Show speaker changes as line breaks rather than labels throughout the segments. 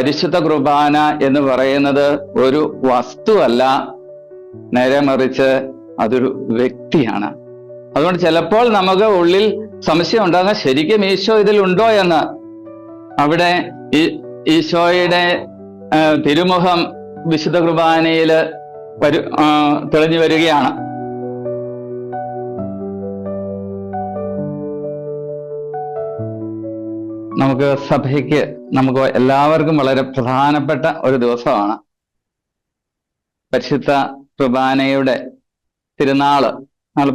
പരിശുദ്ധ കുർബാന എന്ന് പറയുന്നത് ഒരു വസ്തുവല്ല, നേരെ മറിച്ച് അതൊരു വ്യക്തിയാണ്. അതുകൊണ്ട് ചിലപ്പോൾ നമുക്ക് ഉള്ളിൽ സംശയം ഉണ്ടാകുക, ശരിക്കും ഈശോ ഇതിലുണ്ടോ എന്ന്. അവിടെ ഈശോയുടെ തിരുമുഖം വിശുദ്ധ കുർബാനയിൽ തെളിഞ്ഞു വരികയാണ്. നമുക്ക് എല്ലാവർക്കും വളരെ പ്രധാനപ്പെട്ട ഒരു ദിവസമാണ് പരിശുദ്ധ കുർബാനയുടെ തിരുനാള്.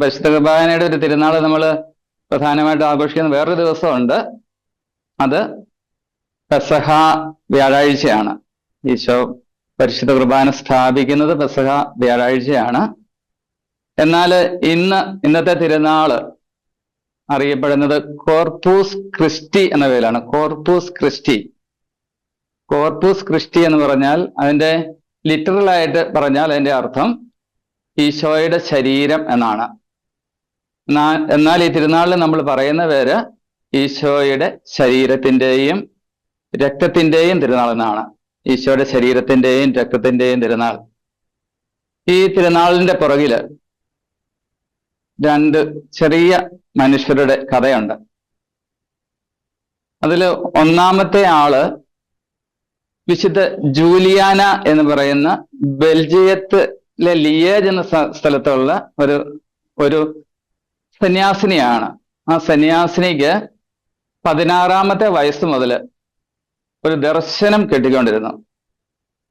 പരിശുദ്ധ കുർബാനയുടെ ഒരു തിരുനാള് നമ്മൾ പ്രധാനമായിട്ട് ആഘോഷിക്കുന്ന വേറൊരു ദിവസമുണ്ട്. അത് പെസഹ വ്യാഴാഴ്ചയാണ്. ഈശോ പരിശുദ്ധ കുർബാന സ്ഥാപിക്കുന്നത് പെസഹ വ്യാഴാഴ്ചയാണ്. എന്നാൽ ഇന്നത്തെ തിരുനാള് അറിയപ്പെടുന്നത് കോർപ്പൂസ് ക്രിസ്റ്റി എന്ന പേരിലാണ്. കോർപ്പൂസ് ക്രിസ്റ്റി എന്ന് പറഞ്ഞാൽ, അതിന്റെ ലിറ്ററലായിട്ട് പറഞ്ഞാൽ അതിന്റെ അർത്ഥം ഈശോയുടെ ശരീരം എന്നാണ്. എന്നാൽ ഈ തിരുനാളിൽ നമ്മൾ പറയുന്ന പേര് ഈശോയുടെ ശരീരത്തിന്റെയും രക്തത്തിന്റെയും തിരുനാൾ എന്നാണ്. ഈശോയുടെ ശരീരത്തിന്റെയും രക്തത്തിന്റെയും തിരുനാൾ. ഈ തിരുനാളിന്റെ പുറകില് രണ്ട് ചെറിയ മനുഷ്യരുടെ കഥയുണ്ട്. അതില് ഒന്നാമത്തെ ആള് വിശുദ്ധ ജൂലിയാന എന്ന് പറയുന്ന ബെൽജിയത്തിലെ ലിയേജ് എന്ന സ്ഥലത്തുള്ള ഒരു സന്യാസിനിയാണ്. ആ സന്യാസിനിക്ക് 16-ാമത്തെ വയസ്സ് മുതൽ ഒരു ദർശനം കിട്ടിക്കൊണ്ടിരുന്നു.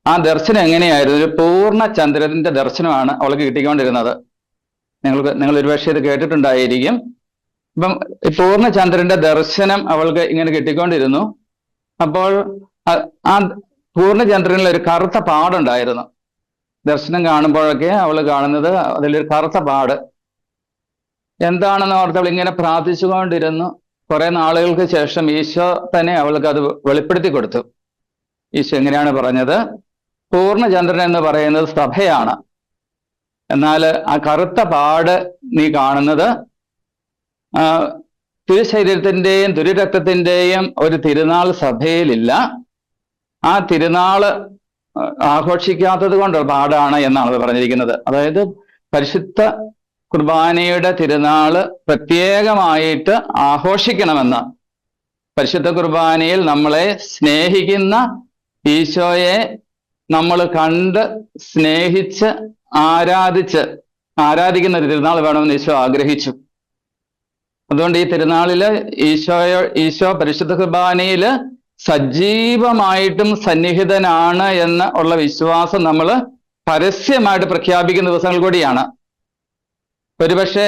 ആ ദർശനം എങ്ങനെയായിരുന്നു? ഒരു പൂർണ്ണ ചന്ദ്രന്റെ ദർശനമാണ് അവൾക്ക് കിട്ടിക്കൊണ്ടിരുന്നത്. നിങ്ങൾ ഒരുപക്ഷെ ഇത് കേട്ടിട്ടുണ്ടായിരിക്കും. അപ്പം പൂർണ്ണ ചന്ദ്രന്റെ ദർശനം അവൾക്ക് ഇങ്ങനെ കിട്ടിക്കൊണ്ടിരുന്നു. അപ്പോൾ ആ പൂർണ്ണചന്ദ്രനിൽ ഒരു കറുത്ത പാടുണ്ടായിരുന്നു. ദർശനം കാണുമ്പോഴൊക്കെ അവൾ കാണുന്നത് അതിലൊരു കറുത്ത പാട്. എന്താണെന്ന് ഓർത്ത് അവൾ ഇങ്ങനെ പ്രാർത്ഥിച്ചുകൊണ്ടിരുന്നു. കുറെ നാളുകൾക്ക് ശേഷം ഈശോ തന്നെ അവൾക്ക് അത് വെളിപ്പെടുത്തി കൊടുത്തു. ഈശോ എങ്ങനെയാണ് പറഞ്ഞത്? പൂർണ്ണചന്ദ്രൻ എന്ന് പറയുന്നത് സഭയാണ്. എന്നാൽ ആ കറുത്ത പാട് നീ കാണുന്നത് തിരുശരീരത്തിന്റെയും തിരുരക്തത്തിന്റെയും ഒരു തിരുനാൾ സഭയിലില്ല. ആ തിരുനാള് ആഘോഷിക്കാത്തത് കൊണ്ടുള്ള പാടാണ് എന്നാണ് അത് പറഞ്ഞിരിക്കുന്നത്. അതായത് പരിശുദ്ധ കുർബാനയുടെ തിരുനാള് പ്രത്യേകമായിട്ട് ആഘോഷിക്കണമെന്ന്. പരിശുദ്ധ കുർബാനയിൽ നമ്മളെ സ്നേഹിക്കുന്ന ഈശോയെ നമ്മൾ കണ്ട് സ്നേഹിച്ച് ആരാധിക്കുന്ന ഒരു തിരുനാൾ വേണമെന്ന് ഈശോ ആഗ്രഹിച്ചു. അതുകൊണ്ട് ഈ തിരുനാളില് ഈശോ പരിശുദ്ധ കുർബാനയില് സജീവമായിട്ടും സന്നിഹിതനാണ് എന്ന് ഉള്ള വിശ്വാസം നമ്മൾ പരസ്യമായിട്ട് പ്രഖ്യാപിക്കുന്ന ദിവസങ്ങൾ കൂടിയാണ്. ഒരുപക്ഷെ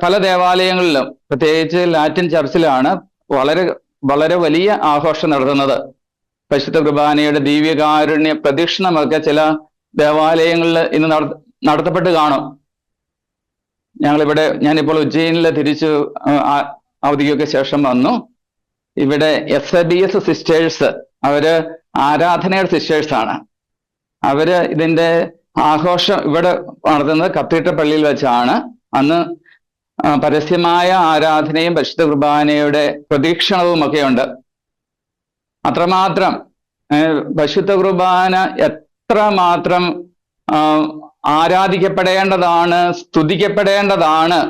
പല ദേവാലയങ്ങളിലും, പ്രത്യേകിച്ച് ലാറ്റിൻ ചർച്ചിലാണ് വളരെ വളരെ വലിയ ആഘോഷം നടത്തുന്നത്. പരിശുദ്ധ കുർബാനയുടെ ദിവ്യകാരുണ്യ പ്രദക്ഷിണമൊക്കെ ചില ദേവാലയങ്ങളിൽ ഇന്ന് നടത്തപ്പെട്ട് കാണും. ഞാനിപ്പോൾ ഉജ്ജയിനിൽ തിരിച്ചു അവധിക്കൊക്കെ ശേഷം വന്നു. ഇവിടെ SBS സിസ്റ്റേഴ്സ്, അവര് ആരാധനയുടെ സിസ്റ്റേഴ്സാണ്. അവര് ഇതിന്റെ ആഘോഷം ഇവിടെ നടത്തുന്നത് കത്തീഡ്രൽ പള്ളിയിൽ വെച്ചാണ്. അന്ന് പരസ്യമായ ആരാധനയും പരിശുദ്ധ കുർബാനയുടെ പ്രദക്ഷിണവും ഒക്കെ ഉണ്ട്. അത്രമാത്രം പരിശുദ്ധ കുർബാന എത്രമാത്രം ആരാധിക്കപ്പെടേണ്ടതാണ്, സ്തുതിക്കപ്പെടേണ്ടതാണ്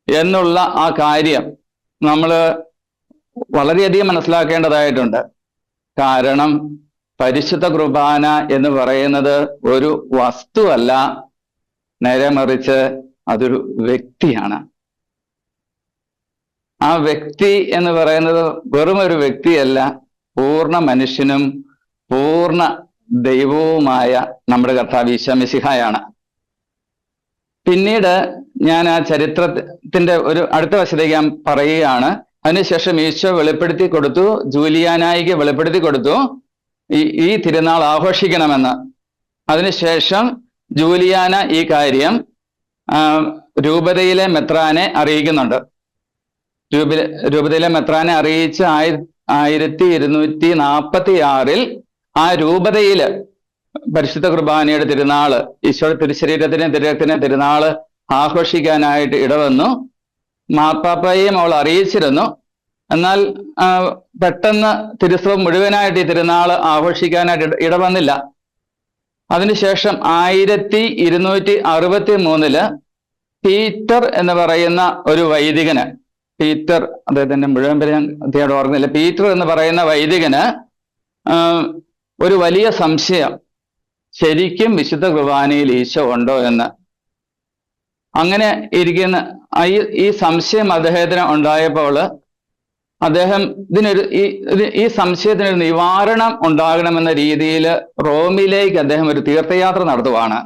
എന്നുള്ള ആ കാര്യം നമ്മൾ വളരെയധികം മനസ്സിലാക്കേണ്ടതായിട്ടുണ്ട്. കാരണം പരിശുദ്ധ കുർബാന എന്ന് പറയുന്നത് ഒരു വസ്തുവല്ല, നേരെ മറിച്ച് അതൊരു വ്യക്തിയാണ്. ആ വ്യക്തി എന്ന് പറയുന്നത് വെറും ഒരു വ്യക്തിയല്ല, പൂർണ്ണ മനുഷ്യനും പൂർണ്ണ ദൈവവുമായ നമ്മുടെ കർത്താവ് ഈശോ മിശിഹായാണ്. പിന്നീട് ഞാൻ ആ ചരിത്രത്തിന്റെ ഒരു അടുത്ത വശത്തേക്ക് ഞാൻ പറയുകയാണ്. അതിനുശേഷം ഈശോ വെളിപ്പെടുത്തി കൊടുത്തു, ജൂലിയാനായിക്ക് വെളിപ്പെടുത്തി കൊടുത്തു ഈ തിരുനാൾ ആഘോഷിക്കണമെന്ന്. അതിനുശേഷം ജൂലിയാന ഈ കാര്യം രൂപതയിലെ മെത്രാനെ അറിയിക്കുന്നുണ്ട്. രൂപതയിലെ മെത്രാനെ അറിയിച്ച് 1246 ആ രൂപതയില് പരിശുദ്ധ കുർബാനയുടെ തിരുനാള്, ഈശോയുടെ തിരുശരീരത്തിനെ തിരുരക്തത്തിനെ തിരുനാള് ആഘോഷിക്കാനായിട്ട് ഇടവന്നു. മാർപ്പാപ്പയെയും അവൾ അറിയിച്ചിരുന്നു. എന്നാൽ പെട്ടെന്ന് തിരുസഭ മുഴുവനായിട്ട് ഈ തിരുനാൾ ആഘോഷിക്കാനായിട്ട് ഇടവന്നില്ല. അതിനുശേഷം 1263 പീറ്റർ എന്ന് പറയുന്ന ഒരു വൈദികന്, പീറ്റർ, അദ്ദേഹത്തിന്റെ മുഴുവൻ പേര് ഞാൻ അദ്ദേഹം ഓർക്കുന്നില്ല, പീറ്റർ എന്ന് പറയുന്ന വൈദികന് ഒരു വലിയ സംശയം, ശരിക്കും വിശുദ്ധ കുർബാനയിൽ ഈശോ ഉണ്ടോ എന്ന്. അങ്ങനെ ഇരിക്കുന്ന ഈ സംശയം അദ്ദേഹത്തിന് ഉണ്ടായപ്പോൾ അദ്ദേഹം ഈ സംശയത്തിനൊരു നിവാരണം ഉണ്ടാകണമെന്ന രീതിയിൽ റോമിലേക്ക് അദ്ദേഹം ഒരു തീർത്ഥയാത്ര നടത്തുവാണ്.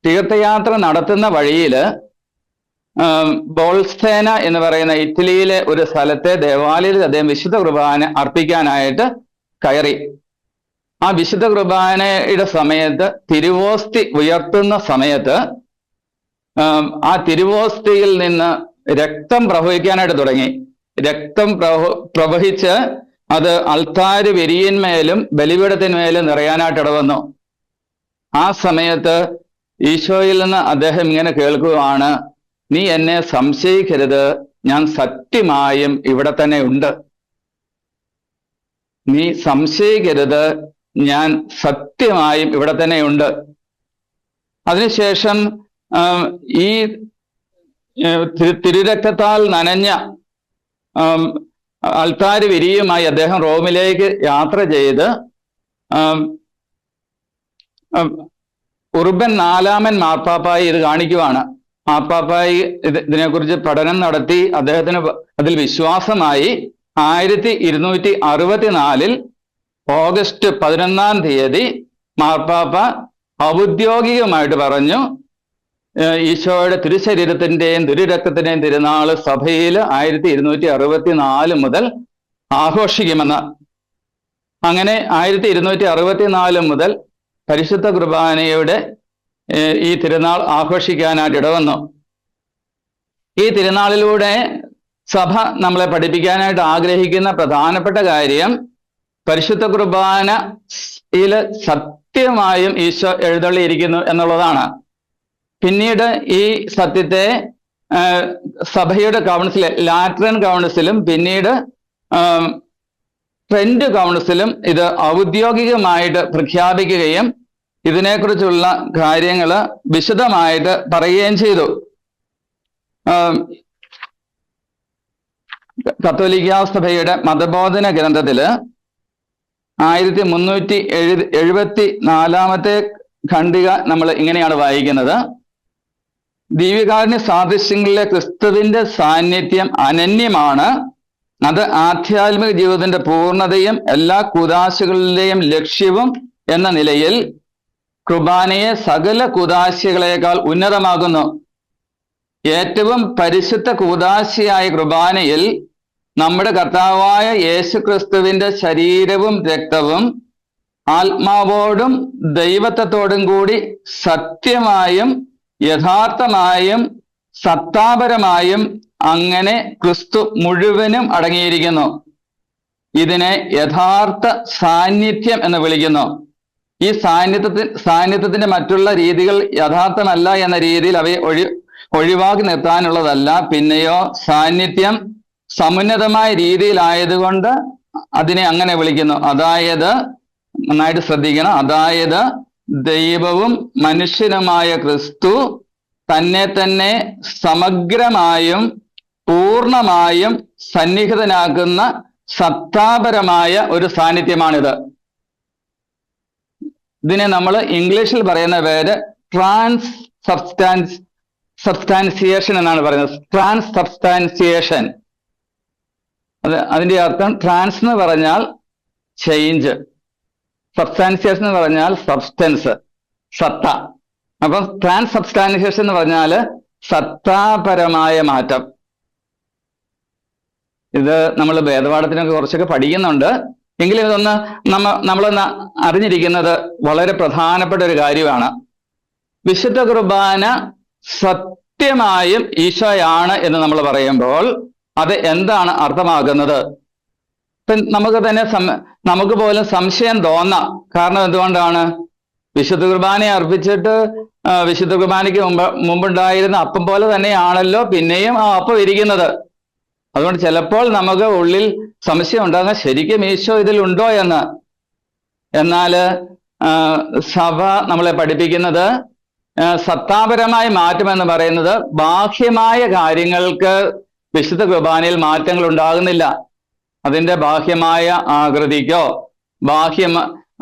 തീർത്ഥയാത്ര നടത്തുന്ന വഴിയിൽ ബോൾസ്തേന എന്ന് പറയുന്ന ഇറ്റലിയിലെ ഒരു സ്ഥലത്തെ ദേവാലയത്തിൽ അദ്ദേഹം വിശുദ്ധ കുർബാന അർപ്പിക്കാനായിട്ട് കയറി. ആ വിശുദ്ധ കുർബാനയുടെ സമയത്ത് തിരുവോസ്തി ഉയർത്തുന്ന സമയത്ത് ആ തിരുവോസ്തിയിൽ നിന്ന് രക്തം പ്രവഹിക്കാനായിട്ട് തുടങ്ങി. രക്തം പ്രവഹിച്ച് അത് അൾത്താര് വിരിയിന്മേലും ബലിപീഠത്തിന്മേലും നിറയാനായിട്ട് ഇടവന്നു. ആ സമയത്ത് ഈശോയിൽ നിന്ന് അദ്ദേഹം ഇങ്ങനെ കേൾക്കുകയാണ്, നീ എന്നെ സംശയിക്കരുത്, ഞാൻ സത്യമായും ഇവിടെ തന്നെ ഉണ്ട്. നീ സംശയിക്കരുത്, ഞാൻ സത്യമായും ഇവിടെ തന്നെ ഉണ്ട്. അതിനുശേഷം ഈ തിരുരക്തത്താൽ നനഞ്ഞ അൾത്താര് വിരിയുമായി അദ്ദേഹം റോമിലേക്ക് യാത്ര ചെയ്ത് ഉർബൻ 4-ാമൻ മാർപ്പാപ്പായി ഇത് കാണിക്കുവാണ്. മാർപ്പാപ്പായി ഇതിനെക്കുറിച്ച് പഠനം നടത്തി അദ്ദേഹത്തിന് അതിൽ വിശ്വാസമായി 1264 ഓഗസ്റ്റ് 11-ാം തീയതി മാർപ്പാപ്പ ഔദ്യോഗികമായിട്ട് പറഞ്ഞു, ഈശോയുടെ തിരുശരീരത്തിന്റെയും തിരുരക്തത്തിന്റെയും തിരുനാള് സഭയിൽ 1264 മുതൽ ആഘോഷിക്കുമെന്ന്. അങ്ങനെ 1264 മുതൽ പരിശുദ്ധ കുർബാനയുടെ ഈ തിരുനാൾ ആഘോഷിക്കാനായിട്ട് ഇടവന്നു. ഈ തിരുനാളിലൂടെ സഭ നമ്മളെ പഠിപ്പിക്കാനായിട്ട് ആഗ്രഹിക്കുന്ന പ്രധാനപ്പെട്ട കാര്യം, പരിശുദ്ധ കുർബാനയിൽ സത്യമായും ഈശോ എഴുന്നള്ളിയിരിക്കുന്നു എന്നുള്ളതാണ്. പിന്നീട് ഈ സത്യത്തെ സഭയുടെ കൗൺസില്, ലാറ്ററൻ കൗൺസിലും പിന്നീട് ട്രെൻഡ് കൗൺസിലും ഇത് ഔദ്യോഗികമായിട്ട് പ്രഖ്യാപിക്കുകയും ഇതിനെക്കുറിച്ചുള്ള കാര്യങ്ങൾ വിശദമായിട്ട് പറയുകയും ചെയ്തു. കത്തോലിക്കാ സഭയുടെ മതബോധന ഗ്രന്ഥത്തില് 1374 ഖണ്ഡിക നമ്മൾ ഇങ്ങനെയാണ് വായിക്കുന്നത്: ദിവ്യകാരുണ്യ സാദൃശ്യങ്ങളിലെ ക്രിസ്തുവിന്റെ സാന്നിധ്യം അനന്യമാണ്. അത് ആധ്യാത്മിക ജീവിതത്തിന്റെ പൂർണ്ണതയും എല്ലാ കൂദാശകളിലെയും ലക്ഷ്യവും എന്ന നിലയിൽ കുർബാനയെ സകല കൂദാശകളേക്കാൾ ഉന്നതമാകുന്നു. ഏറ്റവും പരിശുദ്ധ കൂദാശയായ കുർബാനയിൽ നമ്മുടെ കർത്താവായ യേശുക്രിസ്തുവിന്റെ ശരീരവും രക്തവും ആത്മാവോടും ദൈവത്വത്തോടും കൂടി സത്യമായും യഥാർത്ഥമായും സത്താപരമായും അങ്ങനെ ക്രിസ്തു മുഴുവനും അടങ്ങിയിരിക്കുന്നു. ഇതിനെ യഥാർത്ഥ സാന്നിധ്യം എന്ന് വിളിക്കുന്നു. ഈ സാന്നിധ്യത്തിന്റെ മറ്റുള്ള രീതികൾ യഥാർത്ഥമല്ല എന്ന രീതിയിൽ അവയെ ഒഴിവാക്കി നിർത്താനുള്ളതല്ല. പിന്നെയോ സാന്നിധ്യം സമുന്നതമായ രീതിയിലായതുകൊണ്ട് അതിനെ അങ്ങനെ വിളിക്കുന്നു. അതായത്, നന്നായിട്ട് ശ്രദ്ധിക്കണം, അതായത് ദൈവവും മനുഷ്യനുമായ ക്രിസ്തു തന്നെ തന്നെ സമഗ്രമായും പൂർണ്ണമായും സന്നിഹിതനാക്കുന്ന സത്താപരമായ ഒരു സാന്നിധ്യമാണിത്. ഇതിനെ നമ്മൾ ഇംഗ്ലീഷിൽ പറയുന്ന പേര് ട്രാൻസ് സബ്സ്റ്റാൻസിയേഷൻ എന്നാണ് പറയുന്നത്. ട്രാൻസ് സബ്സ്റ്റാൻസിയേഷൻ, അതിന്റെ അർത്ഥം ട്രാൻസ് എന്ന് പറഞ്ഞാൽ ചേഞ്ച്, സബ്സ്റ്റാൻസിയേഷൻ എന്ന് പറഞ്ഞാൽ സബ്സ്റ്റൻസ്, സത്ത. അപ്പം ട്രാൻസ് സബ്സ്റ്റാൻസിയേഷൻ എന്ന് പറഞ്ഞാൽ സത്താപരമായ മാറ്റം. ഇത് നമ്മൾ വേദപാഠത്തിനൊക്കെ കുറച്ചൊക്കെ പഠിക്കുന്നുണ്ട്. എങ്കിലും ഇതൊന്ന് നമ്മളൊന്ന് അറിഞ്ഞിരിക്കുന്നത് വളരെ പ്രധാനപ്പെട്ട ഒരു കാര്യമാണ്. വിശുദ്ധ കുർബാന സത്യമായും ഈശോയാണ് എന്ന് നമ്മൾ പറയുമ്പോൾ അത് എന്താണ് അർത്ഥമാക്കുന്നത്? നമുക്ക് പോലും സംശയം തോന്നാം. കാരണം എന്തുകൊണ്ടാണ്? വിശുദ്ധ കുർബാനയെ അർപ്പിച്ചിട്ട് വിശുദ്ധ കുർബാനയ്ക്ക് മുമ്പുണ്ടായിരുന്ന അപ്പം പോലെ തന്നെയാണല്ലോ പിന്നെയും ആ അപ്പം ഇരിക്കുന്നത്. അതുകൊണ്ട് ചിലപ്പോൾ നമുക്ക് ഉള്ളിൽ സംശയം ഉണ്ടാകുക ശരിക്കും ഈശോ ഇതിലുണ്ടോ എന്ന്. എന്നാൽ സഭ നമ്മളെ പഠിപ്പിക്കുന്നത് സത്താപരമായ മാറ്റം എന്ന് പറയുന്നത് ബാഹ്യമായ കാര്യങ്ങൾക്ക് വിശുദ്ധ കുർബാനയിൽ മാറ്റങ്ങൾ ഉണ്ടാകുന്നില്ല. അതിൻ്റെ ബാഹ്യമായ ആകൃതിക്കോ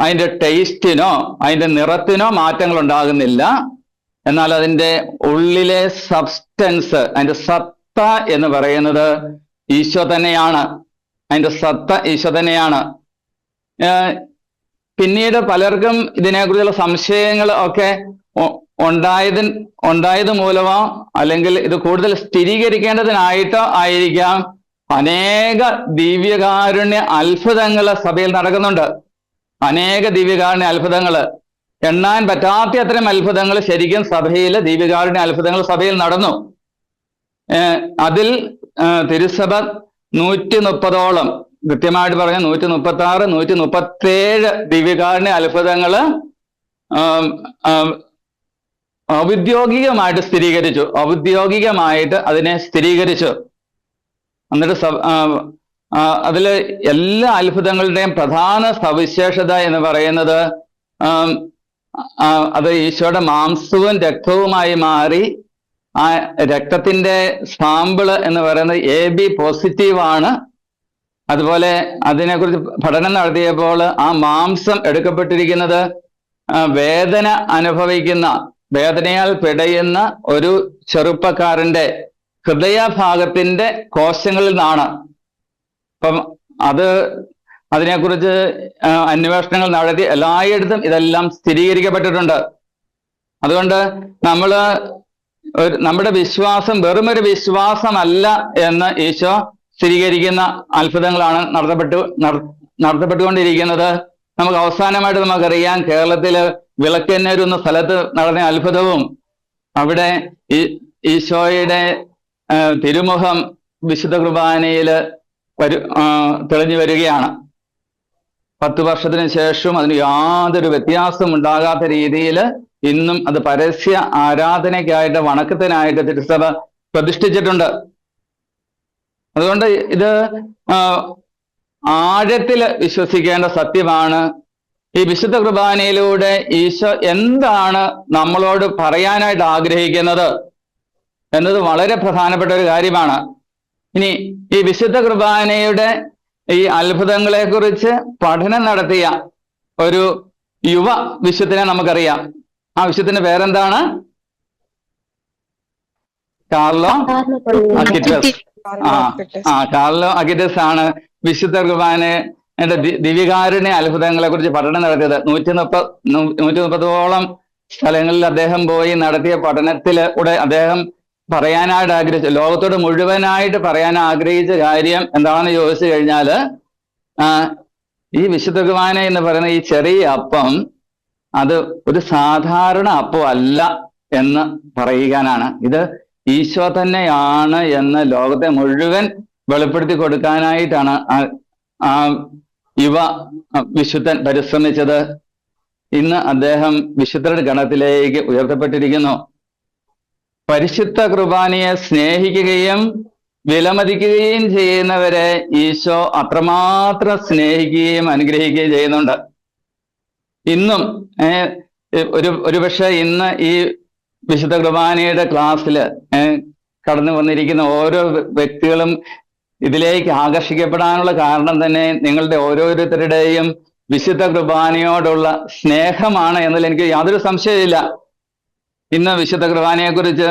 അതിൻ്റെ ടേസ്റ്റിനോ അതിൻ്റെ നിറത്തിനോ മാറ്റങ്ങൾ ഉണ്ടാകുന്നില്ല. എന്നാൽ അതിൻ്റെ ഉള്ളിലെ സബ്സ്റ്റൻസ്, അതിൻ്റെ സത്ത എന്ന് പറയുന്നത് ഈശോ തന്നെയാണ്. അതിൻ്റെ സത്ത ഈശോ തന്നെയാണ്. പിന്നീട് പലർക്കും ഇതിനെക്കുറിച്ചുള്ള സംശയങ്ങൾ ഒക്കെ ഉണ്ടായത് മൂലമോ അല്ലെങ്കിൽ ഇത് കൂടുതൽ സ്ഥിരീകരിക്കേണ്ടതിനായിട്ടോ ആയിരിക്കാം അനേക ദിവ്യകാരുണ്യ അത്ഭുതങ്ങൾ സഭയിൽ നടക്കുന്നുണ്ട്. അനേക ദിവ്യകാരുണ്യ അത്ഭുതങ്ങൾ, എണ്ണാൻ പറ്റാത്ത അത്തരം അത്ഭുതങ്ങൾ ശരിക്കും സഭയിൽ, ദിവ്യകാരുണ്യ അത്ഭുതങ്ങൾ സഭയിൽ നടന്നു. അതിൽ തിരുസഭ 130ഓളം, കൃത്യമായിട്ട് പറഞ്ഞ 136, 137 ദിവ്യകാരുണ്യ അത്ഭുതങ്ങൾ ഔദ്യോഗികമായിട്ട് സ്ഥിരീകരിച്ചു. ഔദ്യോഗികമായിട്ട് അതിനെ സ്ഥിരീകരിച്ചു. എന്നിട്ട് അതിൽ എല്ലാ അത്ഭുതങ്ങളുടെയും പ്രധാന സവിശേഷത എന്ന് പറയുന്നത് അത് ഈശോയുടെ മാംസവും രക്തവുമായി മാറി ആ രക്തത്തിന്റെ സാമ്പിള് എന്ന് പറയുന്നത് AB പോസിറ്റീവാണ്. അതുപോലെ അതിനെക്കുറിച്ച് പഠനം നടത്തിയപ്പോൾ ആ മാംസം എടുക്കപ്പെട്ടിരിക്കുന്നത് വേദന അനുഭവിക്കുന്ന, വേദനയാൽ പിടയുന്ന ഒരു ചെറുപ്പക്കാരന്റെ ഹൃദയഭാഗത്തിന്റെ കോശങ്ങളിൽ നിന്നാണ്. അപ്പം അതിനെക്കുറിച്ച് അന്വേഷണങ്ങൾ നടത്തി എല്ലായിടത്തും ഇതെല്ലാം സ്ഥിരീകരിക്കപ്പെട്ടിട്ടുണ്ട്. അതുകൊണ്ട് നമ്മുടെ വിശ്വാസം വെറുമൊരു വിശ്വാസമല്ല എന്ന് ഈശോ സ്ഥിരീകരിക്കുന്ന അത്ഭുതങ്ങളാണ് നടത്തപ്പെട്ടുകൊണ്ടിരിക്കുന്നത്. നമുക്ക് അവസാനമായിട്ട് നമുക്കറിയാം, കേരളത്തില് വിളക്കന്നൂർ എന്ന സ്ഥലത്ത് നടന്ന അത്ഭുതവും അവിടെ ഈശോയുടെ തിരുമുഖം വിശുദ്ധ കുർബാനയിൽ തെളിഞ്ഞു വരികയാണ്. 10 വർഷത്തിന് ശേഷം അതിന് യാതൊരു വ്യത്യാസം ഉണ്ടാകാത്ത രീതിയിൽ ഇന്നും അത് പരസ്യ ആരാധനയ്ക്കായിട്ട്, വണക്കത്തിനായിട്ട് തിരുസഭ പ്രതിഷ്ഠിച്ചിട്ടുണ്ട്. അതുകൊണ്ട് ഇത് ആഴത്തിൽ വിശ്വസിക്കേണ്ട സത്യമാണ്. ഈ വിശുദ്ധ കുർബാനയിലൂടെ ഈശോ എന്താണ് നമ്മളോട് പറയാനായിട്ട് ആഗ്രഹിക്കുന്നത് എന്നത് വളരെ പ്രധാനപ്പെട്ട ഒരു കാര്യമാണ്. ഇനി ഈ വിശുദ്ധ കുർബാനയുടെ ഈ അത്ഭുതങ്ങളെ കുറിച്ച് പഠനം നടത്തിയ ഒരു യുവ വിശുദ്ധനെ നമുക്കറിയാം. ആ വിശുദ്ധന്റെ പേരെന്താണ്? കാർലോ അക്വിറ്റസ്. കാർലോ അക്വിറ്റസ് ആണ് വിശുദ്ധ കുർബാനയുടെ ദിവ്യകാരുണ്യ അത്ഭുതങ്ങളെ കുറിച്ച് പഠനം നടത്തിയത്. 130ഓളം സ്ഥലങ്ങളിൽ അദ്ദേഹം പോയി നടത്തിയ പഠനത്തിലൂടെ അദ്ദേഹം പറയാനായിട്ട് ആഗ്രഹിച്ചു, ലോകത്തോട് മുഴുവനായിട്ട് പറയാൻ ആഗ്രഹിച്ച കാര്യം എന്താണെന്ന് ചോദിച്ചു കഴിഞ്ഞാൽ, ഈ വിശുദ്ധ കുർബാന എന്ന് പറയുന്ന ഈ ചെറിയ അപ്പം അത് ഒരു സാധാരണ അപ്പം അല്ല എന്ന് പറയുവാനാണ്. ഇത് ഈശോ തന്നെയാണ് എന്ന് ലോകത്തെ മുഴുവൻ വെളിപ്പെടുത്തി കൊടുക്കാനായിട്ടാണ് ആ യുവ വിശുദ്ധൻ പരിശ്രമിച്ചത്. ഇന്ന് അദ്ദേഹം വിശുദ്ധരുടെ ഗണത്തിലേക്ക് ഉയർത്തപ്പെട്ടിരിക്കുന്നു. പരിശുദ്ധ കുർബാനയെ സ്നേഹിക്കുകയും വിലമതിക്കുകയും ചെയ്യുന്നവരെ ഈശോ അത്രമാത്രം സ്നേഹിക്കുകയും അനുഗ്രഹിക്കുകയും ചെയ്യുന്നുണ്ട്. ഇന്നും ഒരുപക്ഷെ ഇന്ന് ഈ വിശുദ്ധ കുർബാനയുടെ ക്ലാസ്സിൽ കടന്നു വന്നിരിക്കുന്ന ഓരോ വ്യക്തികളും ഇതിലേക്ക് ആകർഷിക്കപ്പെടാനുള്ള കാരണം തന്നെ നിങ്ങളുടെ ഓരോരുത്തരുടെയും വിശുദ്ധ കുർബാനയോടുള്ള സ്നേഹമാണ് എന്നതിൽ എനിക്ക് യാതൊരു സംശയമില്ല. ഇന്ന് വിശുദ്ധ കുർബാനയെക്കുറിച്ച്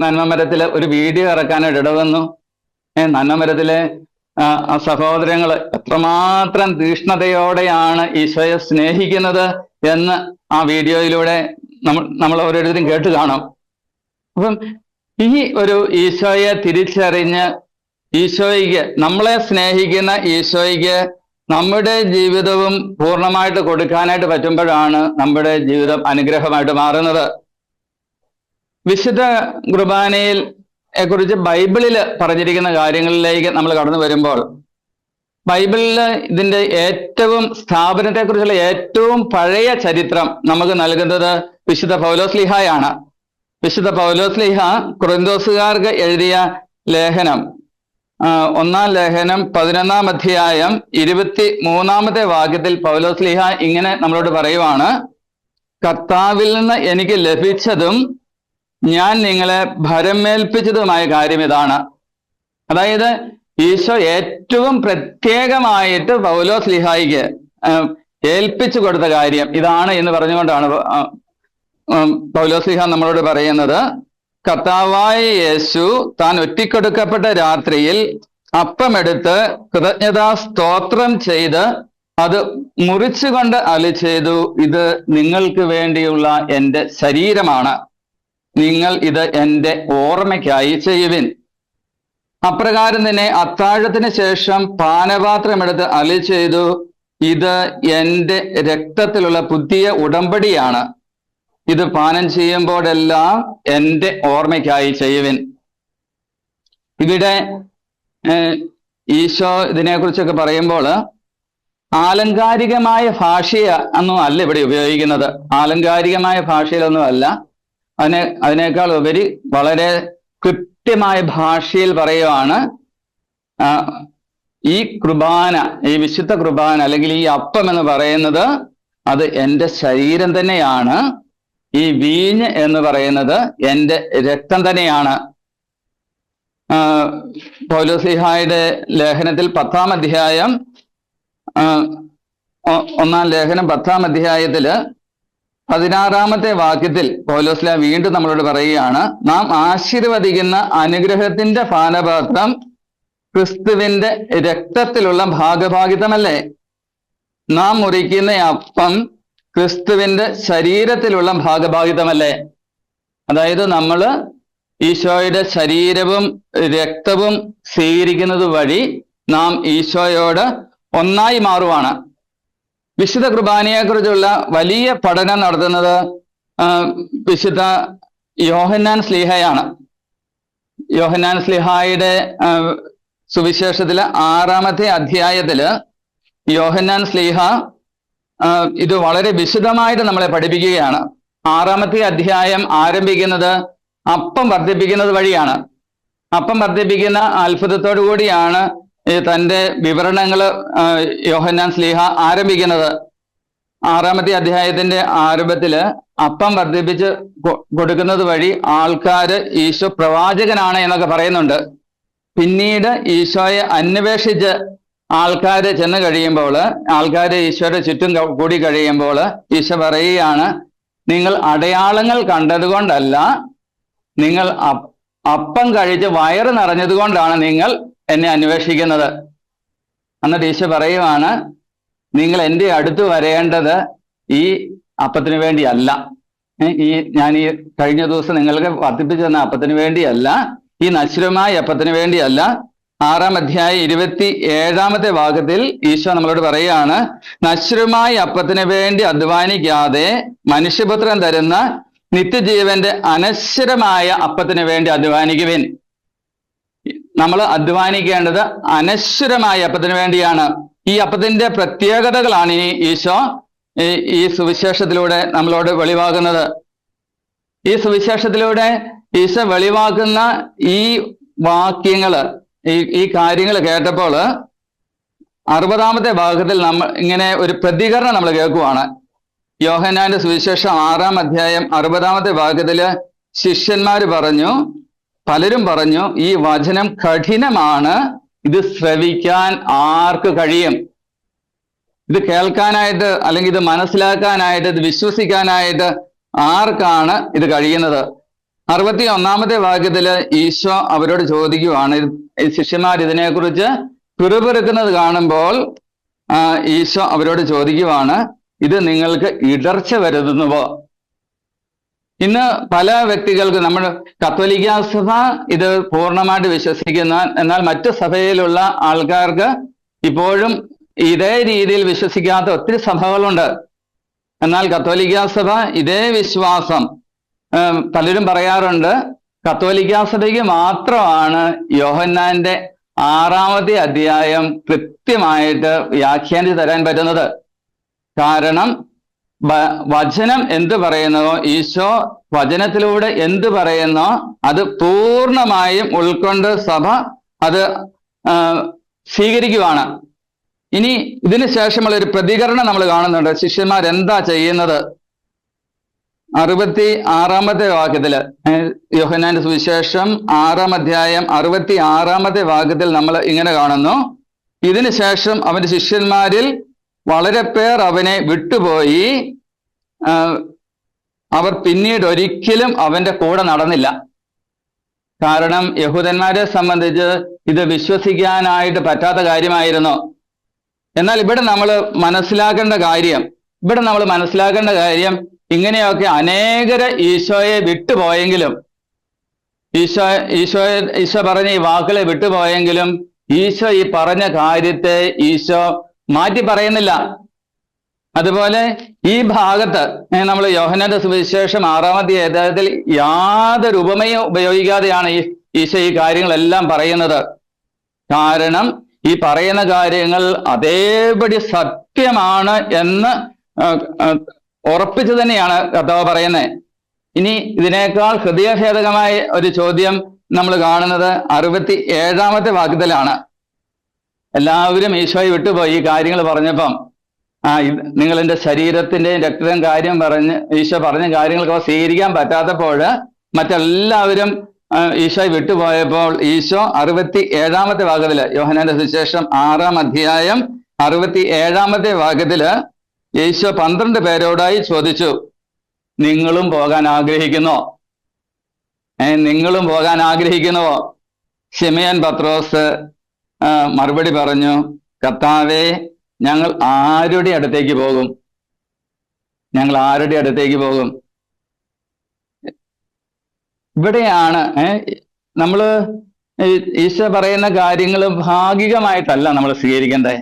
നന്മമരത്തിൽ ഒരു വീഡിയോ ഇറക്കാനായിട്ട് ഇടവന്നു. നന്മമരത്തിലെ ആ സഹോദരങ്ങൾ എത്രമാത്രം തീഷ്ണതയോടെയാണ് ഈശോയെ സ്നേഹിക്കുന്നത് എന്ന് ആ വീഡിയോയിലൂടെ നമ്മൾ ഓരോരുത്തരും കേട്ട് കാണും. അപ്പം ഈ ഒരു ഈശോയെ തിരിച്ചറിഞ്ഞ് ഈശോയ്ക്ക്, നമ്മളെ സ്നേഹിക്കുന്ന ഈശോയ്ക്ക് നമ്മുടെ ജീവിതവും പൂർണ്ണമായിട്ട് കൊടുക്കാനായിട്ട് പറ്റുമ്പോഴാണ് നമ്മുടെ ജീവിതം അനുഗ്രഹമായിട്ട് മാറുന്നത്. വിശുദ്ധ കുർബാനയിൽ കുറിച്ച് ബൈബിളിൽ പറഞ്ഞിരിക്കുന്ന കാര്യങ്ങളിലേക്ക് നമ്മൾ കടന്നു വരുമ്പോൾ, ബൈബിളിൽ ഇതിന്റെ സ്ഥാപനത്തെക്കുറിച്ചുള്ള ഏറ്റവും പഴയ ചരിത്രം നമുക്ക് നൽകുന്നത് വിശുദ്ധ പൗലോസ്ലീഹായാണ്. വിശുദ്ധ പൗലോസ്ലീഹ കൊറിന്തോസുകാർക്ക് എഴുതിയ ലേഖനം, ഒന്നാം ലേഖനം 11-ാം അധ്യായം 23-ാമത്തെ വാക്യത്തിൽ പൗലോസ്ലീഹ ഇങ്ങനെ നമ്മളോട് പറയുവാണ്, കർത്താവിൽ നിന്ന് എനിക്ക് ലഭിച്ചതും ഞാൻ നിങ്ങളെ ഭരമേൽപ്പിച്ചതുമായ കാര്യം ഇതാണ്. അതായത് ഈശോ ഏറ്റവും പ്രത്യേകമായിട്ട് പൗലോസ്ലീഹായിക്ക് ഏൽപ്പിച്ചു കൊടുത്ത കാര്യം ഇതാണ് എന്ന് പറഞ്ഞുകൊണ്ടാണ് പൗലോസ്ലീഹ നമ്മളോട് പറയുന്നത്. കർത്താവായ യേശു താൻ ഒറ്റിക്കൊടുക്കപ്പെട്ട രാത്രിയിൽ അപ്പമെടുത്ത് കൃതജ്ഞതാ സ്തോത്രം ചെയ്ത് അത് മുറിച്ചുകൊണ്ട് അരുളി ചെയ്തു, ഇത് നിങ്ങൾക്ക് വേണ്ടിയുള്ള എൻ്റെ ശരീരമാണ്, നിങ്ങൾ ഇത് എൻ്റെ ഓർമ്മയ്ക്കായി ചെയ്യുവിൻ. അപ്രകാരം തന്നെ അത്താഴത്തിന് ശേഷം പാനപാത്രമെടുത്ത് അരുളി ചെയ്തു, ഇത് എൻ്റെ രക്തത്തിലുള്ള പുതിയ ഉടമ്പടിയാണ്, ഇത് പാനം ചെയ്യുമ്പോഴെല്ലാം എൻ്റെ ഓർമ്മയ്ക്കായി ചെയ്യുവിൻ. ഇവിടെ ഈശോ ഇതിനെക്കുറിച്ചൊക്കെ പറയുമ്പോൾ ആലങ്കാരികമായ ഭാഷയ ഒന്നും അല്ല ഇവിടെ ഉപയോഗിക്കുന്നത്. ആലങ്കാരികമായ ഭാഷയിലൊന്നും അല്ല, അതിനേക്കാൾ ഉപരി വളരെ കൃത്യമായ ഭാഷയിൽ പറയുവാണ്, ഈ കുർബാന, ഈ വിശുദ്ധ കുർബാന അല്ലെങ്കിൽ ഈ അപ്പം എന്ന് പറയുന്നത് അത് എൻ്റെ ശരീരം തന്നെയാണ്, ഈ വീഞ്ഞ് എന്ന് പറയുന്നത് എൻ്റെ രക്തം തന്നെയാണ്. പൗലോസ്ലീഹായുടെ ലേഖനത്തിൽ 10-ാം അധ്യായം, ഒന്നാം ലേഖനം 10-ാം അധ്യായത്തില് 16-ാമത്തെ വാക്യത്തിൽ പൗലോസ്ലീഹ വീണ്ടും നമ്മളോട് പറയുകയാണ്, നാം ആശീർവദിക്കുന്ന അനുഗ്രഹത്തിന്റെ പാനപാത്രം ക്രിസ്തുവിന്റെ രക്തത്തിലുള്ള ഭാഗഭാഗിത്വമല്ലേ? നാം മുറിക്കുന്ന അപ്പം ക്രിസ്തുവിന്റെ ശരീരത്തിലുള്ള ഭാഗഭാഗിത്വമല്ലേ? അതായത് നമ്മൾ ഈശോയുടെ ശരീരവും രക്തവും സ്വീകരിക്കുന്നത് വഴി നാം ഈശോയോട് ഒന്നായി മാറുവാണ്. വിശുദ്ധ കുർബാനയെക്കുറിച്ചുള്ള വലിയ പഠനം നടത്തുന്നത് വിശുദ്ധ യോഹന്നാൻ ശ്ലീഹയാണ്. യോഹന്നാൻ ശ്ലീഹായുടെ സുവിശേഷത്തിലെ 6-ാമത്തെ അധ്യായത്തില് യോഹന്നാൻ ശ്ലീഹ ഇത് വളരെ വിശദമായിട്ട് നമ്മളെ പഠിപ്പിക്കുകയാണ്. 6-ാമത്തെ അധ്യായം ആരംഭിക്കുന്നത് അപ്പം വർദ്ധിപ്പിക്കുന്നത് വഴിയാണ്. അപ്പം വർദ്ധിപ്പിക്കുന്ന അത്ഭുതത്തോടു കൂടിയാണ് തൻ്റെ വിവരണങ്ങൾ യോഹന്നാൻ ശ്ലീഹ ആരംഭിക്കുന്നത്. 6-ാമത്തെ അധ്യായത്തിന്റെ ആരംഭത്തില് അപ്പം വർദ്ധിപ്പിച്ച് കൊടുക്കുന്നത് വഴി ആൾക്കാര് ഈശോ പ്രവാചകനാണ് എന്നൊക്കെ പറയുന്നുണ്ട്. പിന്നീട് ഈശോയെ അന്വേഷിച്ച് ആൾക്കാര് ചെന്ന് കഴിയുമ്പോൾ, ആൾക്കാര് ഈശോയുടെ ചുറ്റും കൂടി കഴിയുമ്പോൾ ഈശോ പറയുകയാണ്, നിങ്ങൾ അടയാളങ്ങൾ കണ്ടതുകൊണ്ടല്ല, നിങ്ങൾ അപ്പം കഴിച്ച് വയറ് നിറഞ്ഞത് കൊണ്ടാണ് നിങ്ങൾ എന്നെ അന്വേഷിക്കുന്നത്. എന്നിട്ട് ഈശോ പറയുവാണ്, നിങ്ങൾ എൻ്റെ അടുത്ത് വരേണ്ടത് ഈ അപ്പത്തിന് വേണ്ടിയല്ല, ഞാൻ ഈ കഴിഞ്ഞ ദിവസം നിങ്ങൾക്ക് വർദ്ധിപ്പിച്ചു തന്ന അപ്പത്തിന് വേണ്ടിയല്ല, ഈ നശ്വരമായ അപ്പത്തിന് വേണ്ടിയല്ല. 6-ാം അധ്യായം 27-ാമത്തെ ഭാഗത്തിൽ ഈശോ നമ്മളോട് പറയുകയാണ്, നശ്വരമായ അപ്പത്തിന് വേണ്ടി അധ്വാനിക്കാതെ മനുഷ്യപുത്രൻ തരുന്ന നിത്യജീവന്റെ അനശ്വരമായ അപ്പത്തിന് വേണ്ടി അധ്വാനിക്കുവിൻ. നമ്മൾ അധ്വാനിക്കേണ്ടത് അനശ്വരമായ അപ്പത്തിന് വേണ്ടിയാണ്. ഈ അപ്പത്തിന്റെ പ്രത്യേകതകളാണ് ഈ ഈശോ ഈ സുവിശേഷത്തിലൂടെ നമ്മളോട് വെളിവാക്കുന്നത്. ഈ സുവിശേഷത്തിലൂടെ ഈശോ വെളിവാക്കുന്ന ഈ വാക്യങ്ങള്, ഈ കാര്യങ്ങൾ കേട്ടപ്പോൾ 60-ാമത്തെ ഭാഗത്തിൽ നമ്മൾ ഇങ്ങനെ ഒരു പ്രതികരണം നമ്മൾ കേൾക്കുവാണ്. യോഹന്നാന്റെ സുവിശേഷം 6-ാം അധ്യായം 60-ാമത്തെ ഭാഗത്തില് ശിഷ്യന്മാര് പറഞ്ഞു, പലരും പറഞ്ഞു, ഈ വചനം കഠിനമാണ്, ഇത് ശ്രവിക്കാൻ ആർക്ക് കഴിയും? ഇത് കേൾക്കാനായിട്ട് അല്ലെങ്കിൽ ഇത് മനസ്സിലാക്കാനായിട്ട് ഇത് വിശ്വസിക്കാനായിട്ട് ആർക്കാണ് ഇത് കഴിയുന്നത്? 61-ാമത്തെ വാക്യത്തില് ഈശോ അവരോട് ചോദിക്കുവാണ്, ശിഷ്യന്മാർ ഇതിനെക്കുറിച്ച് പിറുപിറുക്കുന്നത് കാണുമ്പോൾ ഈശോ അവരോട് ചോദിക്കുവാണ്, ഇത് നിങ്ങൾക്ക് ഇടർച്ച വരുത്തുന്നുവോ? ഇന്ന് പല വ്യക്തികൾക്ക്, നമ്മൾ കത്തോലിക്ക സഭ ഇത് പൂർണ്ണമായിട്ട് വിശ്വസിക്കുന്ന, എന്നാൽ മറ്റു സഭയിലുള്ള ആൾക്കാർക്ക് ഇപ്പോഴും ഇതേ രീതിയിൽ വിശ്വസിക്കാത്ത ഒത്തിരി സഭകളുണ്ട്. എന്നാൽ കത്തോലിക്ക സഭ ഇതേ വിശ്വാസം, പലരും പറയാറുണ്ട്, കത്തോലിക്ക സഭയ്ക്ക് മാത്രമാണ് യോഹന്നാന്റെ 6-ാമത്തെ അധ്യായം കൃത്യമായിട്ട് വ്യാഖ്യാനിച്ച് തരാൻ പറ്റുന്നത്. കാരണം വചനം എന്ത് പറയുന്നതോ, ഈശോ വചനത്തിലൂടെ എന്ത് പറയുന്നോ അത് പൂർണ്ണമായും ഉൾക്കൊണ്ട് സഭ അത് സ്വീകരിക്കുവാണ്. ഇനി ഇതിന് ശേഷമുള്ള ഒരു പ്രതികരണം നമ്മൾ കാണുന്നുണ്ട്. ശിഷ്യന്മാരെന്താ ചെയ്യുന്നത്? 66 വാക്യത്തില്, യോഹന്നാന്റെ സുവിശേഷം 6 അധ്യായം 66 വാക്യത്തിൽ നമ്മൾ ഇങ്ങനെ കാണുന്നു: ഇതിനു ശേഷം അവന്റെ ശിഷ്യന്മാരിൽ വളരെ പേർ അവനെ വിട്ടുപോയി, അവർ പിന്നീട് ഒരിക്കലും അവന്റെ കൂടെ നടന്നില്ല. കാരണം യഹൂദന്മാരെ സംബന്ധിച്ച് ഇത് വിശ്വസിക്കാനായിട്ട് പറ്റാത്ത കാര്യമായിരുന്നു. എന്നാൽ ഇവിടെ നമ്മൾ മനസ്സിലാക്കേണ്ട കാര്യം ഇങ്ങനെയൊക്കെ അനേകര് ഈശോയെ വിട്ടുപോയെങ്കിലും, ഈശോ പറഞ്ഞ ഈ വാക്കുകളെ വിട്ടുപോയെങ്കിലും ഈശോ ഈ പറഞ്ഞ കാര്യത്തെ ഈശോ മാറ്റി പറയുന്നില്ല. അതുപോലെ ഈ ഭാഗത്ത് നമ്മൾ യോഹന്നാന്റെ സുവിശേഷം 6 അധ്യായത്തിൽ യാതൊരു ഉപമയും ഉപയോഗിക്കാതെയാണ് ഈശോ ഈ കാര്യങ്ങളെല്ലാം പറയുന്നത്. കാരണം ഈ പറയുന്ന കാര്യങ്ങൾ അതേപടി സത്യമാണ് എന്ന് ഉറപ്പിച്ചു തന്നെയാണ് കർത്താവ് പറയുന്നത്. ഇനി ഇതിനേക്കാൾ ഹൃദയഭേദകമായ ഒരു ചോദ്യം നമ്മൾ കാണുന്നത് 67 വാക്യത്തിലാണ്. എല്ലാവരും ഈശോയെ വിട്ടുപോയി ഈ കാര്യങ്ങൾ പറഞ്ഞപ്പം, നിങ്ങൾ എൻ്റെ ശരീരത്തിൻ്റെയും രക്തത്തിൻ്റെയും കാര്യം പറഞ്ഞ് ഈശോ പറഞ്ഞ കാര്യങ്ങളൊക്കെ സ്വീകരിക്കാൻ പറ്റാത്തപ്പോൾ മറ്റെല്ലാവരും ഈശോയെ വിട്ടുപോയപ്പോൾ ഈശോ 67 വാക്യത്തില്, യോഹന്നാന്റെ സുവിശേഷം 6 അധ്യായം 67 വാക്യത്തില് ഈശോ 12 പേരോടായി ചോദിച്ചു, നിങ്ങളും പോകാൻ ആഗ്രഹിക്കുന്നോ? നിങ്ങളും പോകാൻ ആഗ്രഹിക്കുന്നുവോ? ശിമയോൻ പത്രോസ് മറുപടി പറഞ്ഞു, കർത്താവേ, ഞങ്ങൾ ആരുടെ അടുത്തേക്ക് പോകും? ഇവിടെയാണ് നമ്മള് ഈശോ പറയുന്ന കാര്യങ്ങൾ ഭാഗികമായിട്ടല്ല നമ്മൾ സ്വീകരിക്കേണ്ടത്.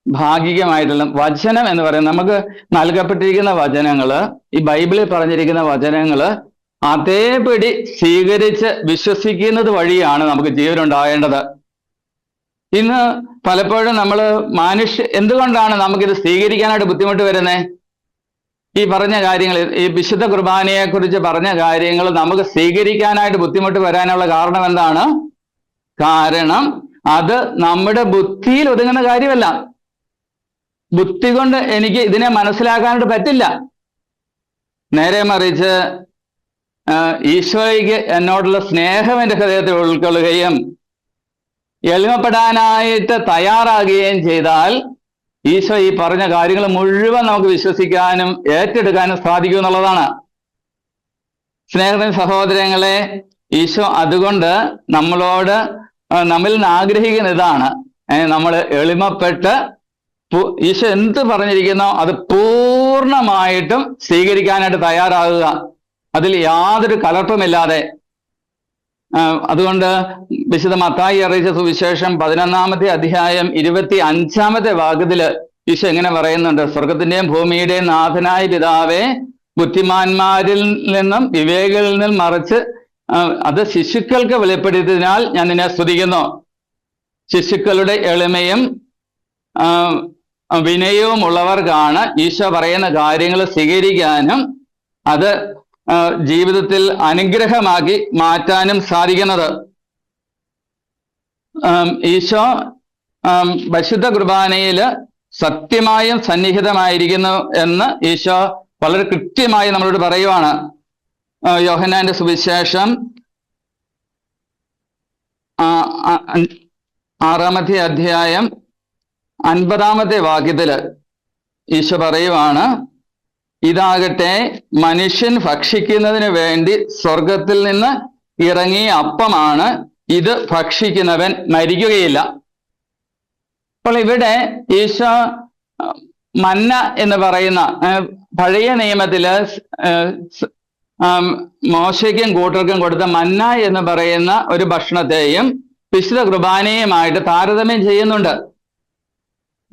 ഭാഗികമായിട്ടുള്ള വചനം എന്ന് പറയുന്നത്, നമുക്ക് നൽകപ്പെട്ടിരിക്കുന്ന വചനങ്ങള്, ഈ ബൈബിളിൽ പറഞ്ഞിരിക്കുന്ന വചനങ്ങള് അതേപടി സ്വീകരിച്ച് വിശ്വസിക്കുന്നത് വഴിയാണ് നമുക്ക് ജീവനുണ്ടാകേണ്ടത്. ഇന്ന് പലപ്പോഴും നമ്മൾ എന്തുകൊണ്ടാണ് നമുക്കിത് സ്വീകരിക്കാനായിട്ട് ബുദ്ധിമുട്ട് വരുന്നത്? ഈ പറഞ്ഞ കാര്യങ്ങൾ, ഈ വിശുദ്ധ കുർബാനയെ കുറിച്ച് പറഞ്ഞ കാര്യങ്ങൾ നമുക്ക് സ്വീകരിക്കാനായിട്ട് ബുദ്ധിമുട്ട് വരാനുള്ള കാരണം എന്താണ്? കാരണം അത് നമ്മുടെ ബുദ്ധിയിൽ ഒതുങ്ങുന്ന കാര്യമല്ല. ബുദ്ധി കൊണ്ട് എനിക്ക് ഇതിനെ മനസ്സിലാക്കാനായിട്ട് പറ്റില്ല. നേരെ മറിച്ച് ഈശോയ്ക്ക് എന്നോടുള്ള സ്നേഹം എൻ്റെ ഹൃദയത്തിൽ ഉൾക്കൊള്ളുകയും എളിമപ്പെടാനായിട്ട് തയ്യാറാകുകയും ചെയ്താൽ ഈശോ ഈ പറഞ്ഞ കാര്യങ്ങൾ മുഴുവൻ നമുക്ക് വിശ്വസിക്കാനും ഏറ്റെടുക്കാനും സാധിക്കും എന്നുള്ളതാണ്. സ്നേഹത്തിന് സഹോദരങ്ങളെ, ഈശോ അതുകൊണ്ട് നമ്മിൽ നിന്ന് ആഗ്രഹിക്കുന്ന ഇതാണ്, നമ്മൾ എളിമപ്പെട്ട് ഈശോ എന്ത് പറഞ്ഞിരിക്കുന്നോ അത് പൂർണ്ണമായിട്ടും സ്വീകരിക്കാനായിട്ട് തയ്യാറാകുക, അതിൽ യാതൊരു കലർപ്പമില്ലാതെ. അതുകൊണ്ട് വിശുദ്ധ മത്തായി അറിയിച്ച സുവിശേഷം 11 അധ്യായം 25 വാക്യത്തില് ഈശോ എങ്ങനെ പറയുന്നുണ്ട്: സ്വർഗത്തിന്റെയും ഭൂമിയുടെയും നാഥനായ പിതാവേ, ബുദ്ധിമാന്മാരിൽ നിന്നും വിവേകികളിൽ നിന്നും മറിച്ച് അത് ശിശുക്കൾക്ക് വെളിപ്പെടുത്തിയതിനാൽ ഞാൻ നിന്നെ സ്തുതിക്കുന്നു. ശിശുക്കളുടെ എളിമയും വിനയവും ഉള്ളവർക്കാണ് ഈശോ പറയുന്ന കാര്യങ്ങൾ സ്വീകരിക്കാനും അത് ജീവിതത്തിൽ അനുഗ്രഹമാക്കി മാറ്റാനും സാധിക്കുന്നത്. ഈശോ പരിശുദ്ധ കുർബാനയിൽ സത്യമായും സന്നിഹിതമായിരിക്കുന്നു എന്ന് ഈശോ വളരെ കൃത്യമായി നമ്മളോട് പറയുവാണ്. യോഹന്നാന്റെ സുവിശേഷം 6 അധ്യായം 50 വാക്യത്തില് ഈശോ പറയുവാണ്, ഇതാകട്ടെ മനുഷ്യൻ ഭക്ഷിക്കുന്നതിന് വേണ്ടി സ്വർഗത്തിൽ നിന്ന് ഇറങ്ങിയ അപ്പമാണ്, ഇത് ഭക്ഷിക്കുന്നവൻ മരിക്കുകയില്ല. അപ്പോൾ ഇവിടെ ഈശോ മന്ന എന്ന് പറയുന്ന പഴയ നിയമത്തില് മോശയ്ക്കും കൂട്ടർക്കും കൊടുത്ത മന്ന എന്ന് പറയുന്ന ഒരു ഭക്ഷണത്തെയും വിശുദ്ധ കുർബാനയുമായിട്ട് താരതമ്യം ചെയ്യുന്നുണ്ട്.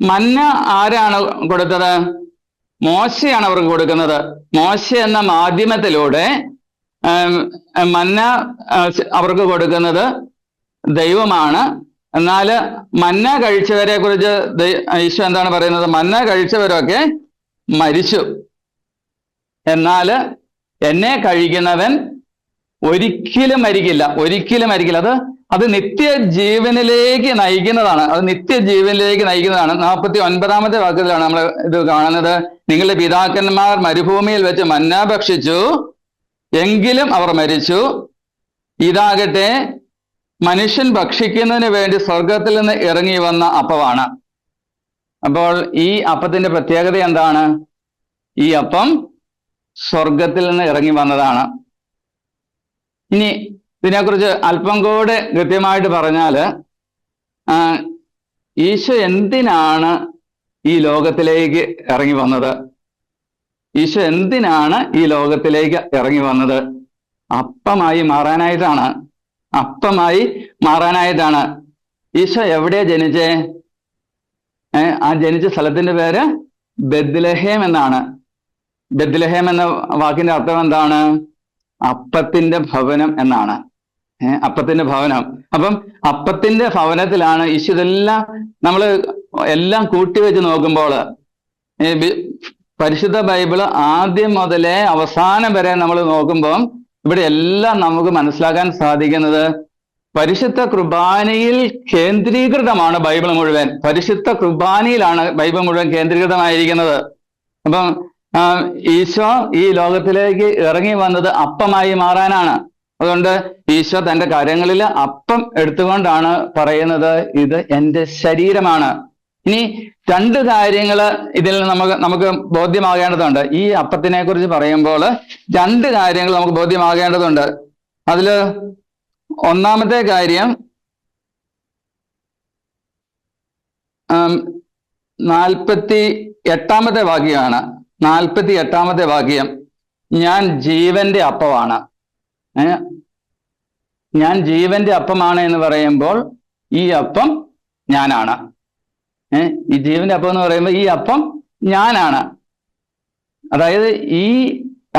മന്ന ആരാണ് കൊടുത്തത്? മോശയാണ് അവർക്ക് കൊടുക്കുന്നത്. മോശ എന്ന മാധ്യമത്തിലൂടെ മന്ന അവർക്ക് കൊടുക്കുന്നത് ദൈവമാണ്. എന്നാൽ മന്ന കഴിച്ചവരെ കുറിച്ച് ഈശോ എന്താണ് പറയുന്നത്? മന്ന കഴിച്ചവരൊക്കെ മരിച്ചു. എന്നാൽ എന്നെ കഴിക്കുന്നവൻ ഒരിക്കലും മരിക്കില്ല, ഒരിക്കലും മരിക്കില്ല. അത് നിത്യജീവനിലേക്ക് നയിക്കുന്നതാണ്, അത് നിത്യജീവനിലേക്ക് നയിക്കുന്നതാണ്. 49-ാമത്തെ വാക്യത്തിലാണ് നമ്മൾ ഇത് കാണുന്നത്. നിങ്ങളുടെ പിതാക്കന്മാർ മരുഭൂമിയിൽ വെച്ച് മന്ന ഭക്ഷിച്ചു, എങ്കിലും അവർ മരിച്ചു. ഇതാകട്ടെ മനുഷ്യൻ ഭക്ഷിക്കുന്നതിന് വേണ്ടി സ്വർഗത്തിൽ നിന്ന് ഇറങ്ങി വന്ന അപ്പമാണ്. അപ്പോൾ ഈ അപ്പത്തിന്റെ പ്രത്യേകത എന്താണ്? ഈ അപ്പം സ്വർഗത്തിൽ നിന്ന് ഇറങ്ങി വന്നതാണ്. ഇനി ഇതിനെക്കുറിച്ച് അല്പം കൂടെ കൃത്യമായിട്ട് പറഞ്ഞാൽ, ഈശോ എന്തിനാണ് ഈ ലോകത്തിലേക്ക് ഇറങ്ങി വന്നത്? ഈശോ എന്തിനാണ് ഈ ലോകത്തിലേക്ക് ഇറങ്ങി വന്നത്? അപ്പമായി മാറാനായിട്ടാണ്, അപ്പമായി മാറാനായിട്ടാണ്. ഈശോ എവിടെയാ ജനിച്ചേ? ആ ജനിച്ച സ്ഥലത്തിന്റെ പേര് ബെത്ലഹേം എന്നാണ്. ബെത്ലഹേം എന്ന വാക്കിന്റെ അർത്ഥം എന്താണ്? അപ്പത്തിന്റെ ഭവനം എന്നാണ്. അപ്പത്തിന്റെ ഭവനം. അപ്പം അപ്പത്തിന്റെ ഭവനത്തിലാണ് ഈശോ. ഇതെല്ലാം നമ്മൾ എല്ലാം കൂട്ടിവെച്ച് നോക്കുമ്പോൾ പരിശുദ്ധ ബൈബിള് ആദ്യം മുതലേ അവസാനം വരെ നമ്മൾ നോക്കുമ്പോൾ ഇവിടെ എല്ലാം നമുക്ക് മനസ്സിലാക്കാൻ സാധിക്കുന്നത് പരിശുദ്ധ കുർബാനയിൽ കേന്ദ്രീകൃതമാണ് ബൈബിൾ മുഴുവൻ. പരിശുദ്ധ കുർബാനയിലാണ് ബൈബിൾ മുഴുവൻ കേന്ദ്രീകൃതമായിരിക്കുന്നത്. അപ്പം ഈശോ ഈ ലോകത്തിലേക്ക് ഇറങ്ങി വന്നത് അപ്പമായി മാറാനാണ്. അതുകൊണ്ട് ഈശോ തന്റെ കരങ്ങളിൽ അപ്പം എടുത്തുകൊണ്ടാണ് പറയുന്നത്, ഇത് എൻ്റെ ശരീരമാണ്. ഇനി രണ്ട് കാര്യങ്ങൾ ഇതിൽ നമുക്ക് ബോധ്യമാകേണ്ടതുണ്ട്. ഈ അപ്പത്തിനെ കുറിച്ച് പറയുമ്പോൾ രണ്ട് കാര്യങ്ങൾ നമുക്ക് ബോധ്യമാകേണ്ടതുണ്ട്. അതില് ഒന്നാമത്തെ കാര്യം 48-ാമത്തെ വാക്യമാണ്. 48-ാമത്തെ വാക്യം, ഞാൻ ജീവന്റെ അപ്പമാണ്. ഞാൻ ജീവന്റെ അപ്പമാണ് എന്ന് പറയുമ്പോൾ ഈ അപ്പം ഞാനാണ്. ഈ ജീവന്റെ അപ്പം എന്ന് പറയുമ്പോൾ ഈ അപ്പം ഞാനാണ്. അതായത് ഈ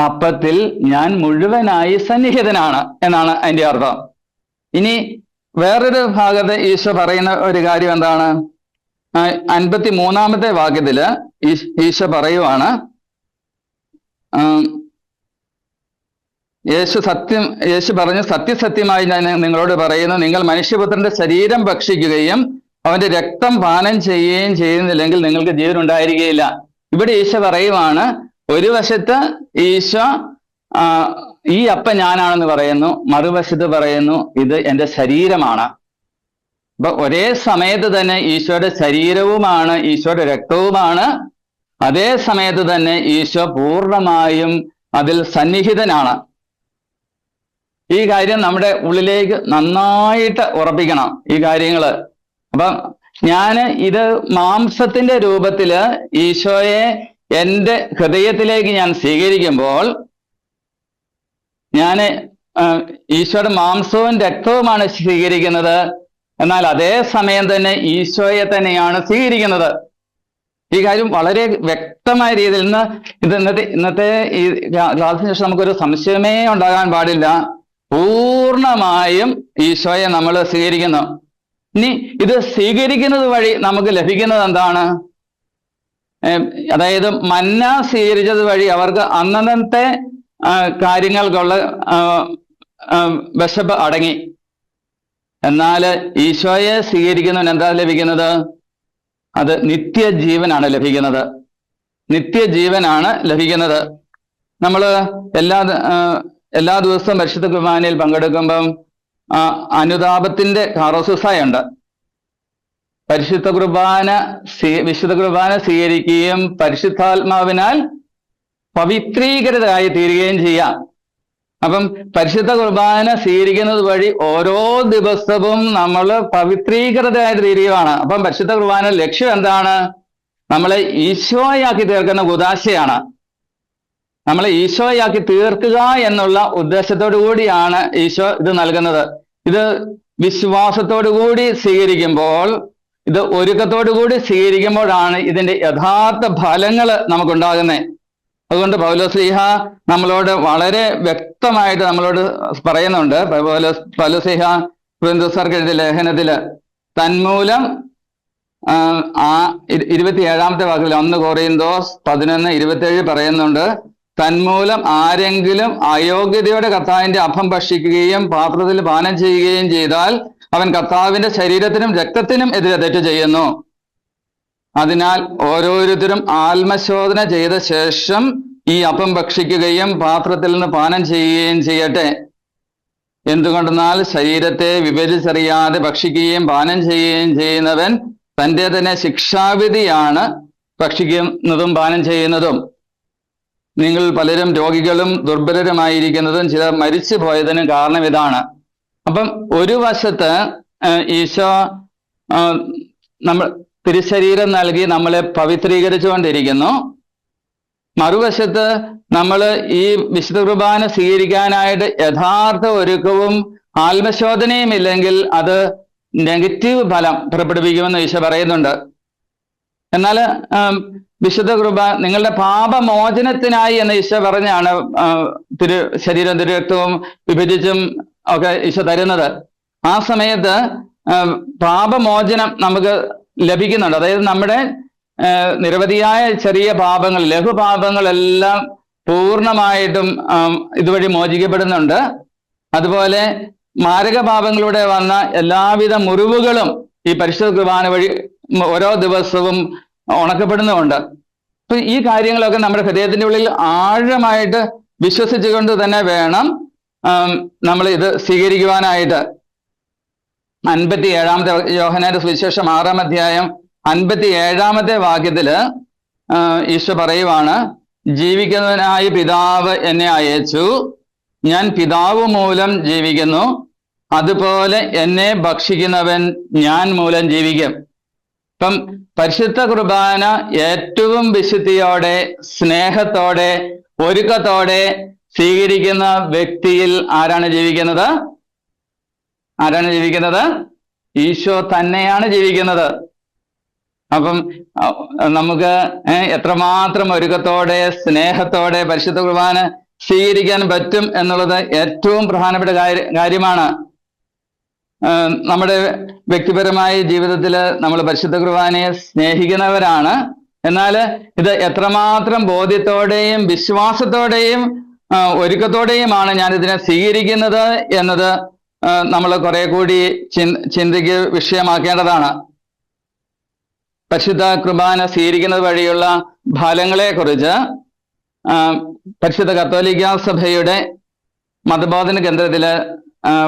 അപ്പത്തിൽ ഞാൻ മുഴുവനായി സന്നിഹിതനാണ് എന്നാണ് അതിന്റെ അർത്ഥം. ഇനി വേറൊരു ഭാഗത്ത് ഈശോ പറയുന്ന ഒരു കാര്യം എന്താണ്? 53-ാമത്തെ വാക്യത്തില് ഈശോ പറയുവാണ്, യേശു പറഞ്ഞു, സത്യസത്യമായി ഞാൻ നിങ്ങളോട് പറയുന്നു, നിങ്ങൾ മനുഷ്യപുത്രന്റെ ശരീരം ഭക്ഷിക്കുകയും അവന്റെ രക്തം പാനം ചെയ്യുകയും ചെയ്യുന്നില്ലെങ്കിൽ നിങ്ങൾക്ക് ജീവൻ ഉണ്ടായിരിക്കുകയില്ല. ഇവിടെ ഈശോ പറയുവാണ്, ഒരു വശത്ത് ഈശോ ഈ അപ്പം ഞാനാണെന്ന് പറയുന്നു, മറുവശത്ത് പറയുന്നു ഇത് എൻ്റെ ശരീരമാണ്. അപ്പൊ ഒരേ സമയത്ത് തന്നെ ഈശോയുടെ ശരീരവുമാണ്, ഈശോയുടെ രക്തവുമാണ്. അതേ സമയത്ത് തന്നെ ഈശോ പൂർണ്ണമായും അതിൽ സന്നിഹിതനാണ്. ഈ കാര്യം നമ്മുടെ ഉള്ളിലേക്ക് നന്നായിട്ട് ഉറപ്പിക്കണം ഈ കാര്യങ്ങള്. അപ്പം ഇത് മാംസത്തിന്റെ രൂപത്തില് ഈശോയെ എൻ്റെ ഹൃദയത്തിലേക്ക് ഞാൻ സ്വീകരിക്കുമ്പോൾ ഞാൻ ഈശോയുടെ മാംസവും രക്തവുമാണ് സ്വീകരിക്കുന്നത്. എന്നാൽ അതേ സമയം തന്നെ ഈശോയെ തന്നെയാണ് സ്വീകരിക്കുന്നത്. ഈ കാര്യം വളരെ വ്യക്തമായ രീതിയിൽ ഇന്നത്തെ ഈ ക്ലാസ്സിന് ശേഷം നമുക്കൊരു സംശയമേ ഉണ്ടാകാൻ പാടില്ല. പൂർണ്ണമായും ഈശോയെ നമ്മൾ സ്വീകരിക്കുന്നു. ഇനി ഇത് സ്വീകരിക്കുന്നത് വഴി നമുക്ക് ലഭിക്കുന്നത് എന്താണ്? അതായത് മന്ന സ്വീകരിച്ചത് വഴി അവർക്ക് അന്നത്തെ കാര്യങ്ങൾക്കുള്ള വിശപ്പ് അടങ്ങി. എന്നാൽ ഈശോയെ സ്വീകരിക്കുന്നവൻ എന്താ ലഭിക്കുന്നത്? അത് നിത്യജീവനാണ് ലഭിക്കുന്നത്. നിത്യജീവനാണ് ലഭിക്കുന്നത്. നമ്മൾ എല്ലാ ദിവസവും പരിശുദ്ധ കുർബാനയിൽ പങ്കെടുക്കുമ്പം അനുതാപത്തിന്റെ കാറോസുസായുണ്ട്. വിശുദ്ധ കുർബാന സ്വീകരിക്കുകയും പരിശുദ്ധാത്മാവിനാൽ പവിത്രീകൃതരായി തീരുകയും ചെയ്യാം. അപ്പം പരിശുദ്ധ കുർബാന സ്വീകരിക്കുന്നത് വഴി ഓരോ ദിവസവും നമ്മൾ പവിത്രീകൃതരായിട്ട് തീരുകയാണ്. അപ്പം പരിശുദ്ധ കുർബാന ലക്ഷ്യം എന്താണ്? നമ്മളെ ഈശോയാക്കി തീർക്കുന്ന ഉദാശയാണ്. നമ്മളെ ഈശോയാക്കി തീർക്കുക എന്നുള്ള ഉദ്ദേശത്തോടു കൂടിയാണ് ഈശോ ഇത് നൽകുന്നത്. ഇത് വിശ്വാസത്തോടു കൂടി സ്വീകരിക്കുമ്പോൾ, ഇത് ഒരുക്കത്തോടു കൂടി സ്വീകരിക്കുമ്പോഴാണ് ഇതിന്റെ യഥാർത്ഥ ഫലങ്ങൾ നമുക്കുണ്ടാകുന്നത്. അതുകൊണ്ട് പൗലോസ്ലീഹ നമ്മളോട് വളരെ വ്യക്തമായിട്ട് നമ്മളോട് പറയുന്നുണ്ട്. പൗലോസ്ലീഹ കൊരിന്ത്യർക്ക് എഴുതിയ ലേഖനത്തില് തന്മൂലം 27-ാമത്തെ വാക്കിൽ 1 കൊറിന്തോസ് 11:27 പറയുന്നുണ്ട്, തന്മൂലം ആരെങ്കിലും അയോഗ്യതയോടെ കർത്താവിന്റെ അപ്പം ഭക്ഷിക്കുകയും പാത്രത്തിൽ പാനം ചെയ്യുകയും ചെയ്താൽ അവൻ കർത്താവിന്റെ ശരീരത്തിനും രക്തത്തിനും എതിരെ തെറ്റ് ചെയ്യുന്നു. അതിനാൽ ഓരോരുത്തരും ആത്മശോധന ചെയ്ത ശേഷം ഈ അപ്പം ഭക്ഷിക്കുകയും പാത്രത്തിൽ നിന്ന് പാനം ചെയ്യുകയും ചെയ്യട്ടെ. എന്തുകൊണ്ടെന്നാൽ ശരീരത്തെ വിഭജിച്ചറിയാതെ ഭക്ഷിക്കുകയും പാനം ചെയ്യുകയും ചെയ്യുന്നവൻ തൻ്റെ തന്നെ ശിക്ഷാവിധിയാണ് ഭക്ഷിക്കുന്നതും പാനം ചെയ്യുന്നതും. നിങ്ങൾ പലരും രോഗികളും ദുർബലരുമായിരിക്കുന്നതും ചിലർ മരിച്ചു പോയതിനും കാരണം ഇതാണ്. അപ്പം ഒരു വശത്ത് ഈശോ നമ്മൾ തിരുശരീരം നൽകി നമ്മളെ പവിത്രീകരിച്ചുകൊണ്ടിരിക്കുന്നു. മറുവശത്ത് നമ്മൾ ഈ വിശുദ്ധ കുർബാന സ്വീകരിക്കാനായിട്ട് യഥാർത്ഥ ഒരുക്കവും ആത്മശോധനയും ഇല്ലെങ്കിൽ അത് നെഗറ്റീവ് ഫലം പുറപ്പെടുവിക്കുമെന്ന് ഈശോ പറയുന്നുണ്ട്. എന്നാൽ വിശുദ്ധ കുർബാന നിങ്ങളുടെ പാപമോചനത്തിനായി എന്ന് ഈശോ പറഞ്ഞാണ് ശരീരം തിരുരക്തവും വിഭജിച്ചും ഒക്കെ ഈശോ തരുന്നത്. ആ സമയത്ത് പാപമോചനം നമുക്ക് ലഭിക്കുന്നുണ്ട്. അതായത് നമ്മുടെ നിരവധിയായ ചെറിയ പാപങ്ങൾ, ലഘുപാപങ്ങളെല്ലാം പൂർണ്ണമായിട്ടും ഇതുവഴി മോചിക്കപ്പെടുന്നുണ്ട്. അതുപോലെ മാരക പാപങ്ങളിലൂടെ വന്ന എല്ലാവിധ മുറിവുകളും ഈ പരിശുദ്ധ കുർബാന വഴി ഓരോ ദിവസവും ഉണക്കപ്പെടുന്നുമുണ്ട്. അപ്പൊ ഈ കാര്യങ്ങളൊക്കെ നമ്മുടെ ഹൃദയത്തിന്റെ ഉള്ളിൽ ആഴമായിട്ട് വിശ്വസിച്ചുകൊണ്ട് തന്നെ വേണം നമ്മൾ ഇത് സ്വീകരിക്കുവാനായിട്ട്. 57-ാമത്തെ യോഹന്നാന്റെ സുവിശേഷം 6-ാം അധ്യായം 57-ാമത്തെ വാക്യത്തില് ഈശോ പറയുവാണ്, ജീവിക്കുന്നവനായ പിതാവ് എന്നെ അയച്ചു, ഞാൻ പിതാവ് മൂലം ജീവിക്കുന്നു, അതുപോലെ എന്നെ ഭക്ഷിക്കുന്നവൻ ഞാൻ മൂലം ജീവിക്കും. ഇപ്പം പരിശുദ്ധ കുർബാന ഏറ്റവും വിശുദ്ധിയോടെ, സ്നേഹത്തോടെ, ഒരുക്കത്തോടെ സ്വീകരിക്കുന്ന വ്യക്തിയിൽ ആരാണ് ജീവിക്കുന്നത്? ആരാണ് ജീവിക്കുന്നത്? ഈശോ തന്നെയാണ് ജീവിക്കുന്നത്. അപ്പം നമുക്ക് എത്രമാത്രം ഒരുക്കത്തോടെ, സ്നേഹത്തോടെ പരിശുദ്ധ കുർബാന സ്വീകരിക്കാൻ പറ്റും എന്നുള്ളത് ഏറ്റവും പ്രധാനപ്പെട്ട കാര്യമാണ്. നമ്മുടെ വ്യക്തിപരമായ ജീവിതത്തിൽ നമ്മൾ പരിശുദ്ധ കുർബാനയെ സ്നേഹിക്കുന്നവരാണ്. എന്നാൽ ഇത് എത്രമാത്രം ബോധ്യത്തോടെയും വിശ്വാസത്തോടെയും ഒരുക്കത്തോടെയുമാണ് ഞാൻ ഇതിനെ സ്വീകരിക്കുന്നത് എന്നത് നമ്മൾ കുറെ കൂടി ചിന്തയ്ക്ക് വിഷയമാക്കേണ്ടതാണ്. പരിശുദ്ധ കുർബാന സ്വീകരിക്കുന്നത് വഴിയുള്ള ഫലങ്ങളെക്കുറിച്ച് പരിശുദ്ധ കത്തോലിക്കാ സഭയുടെ മതബോധന കേന്ദ്രത്തില്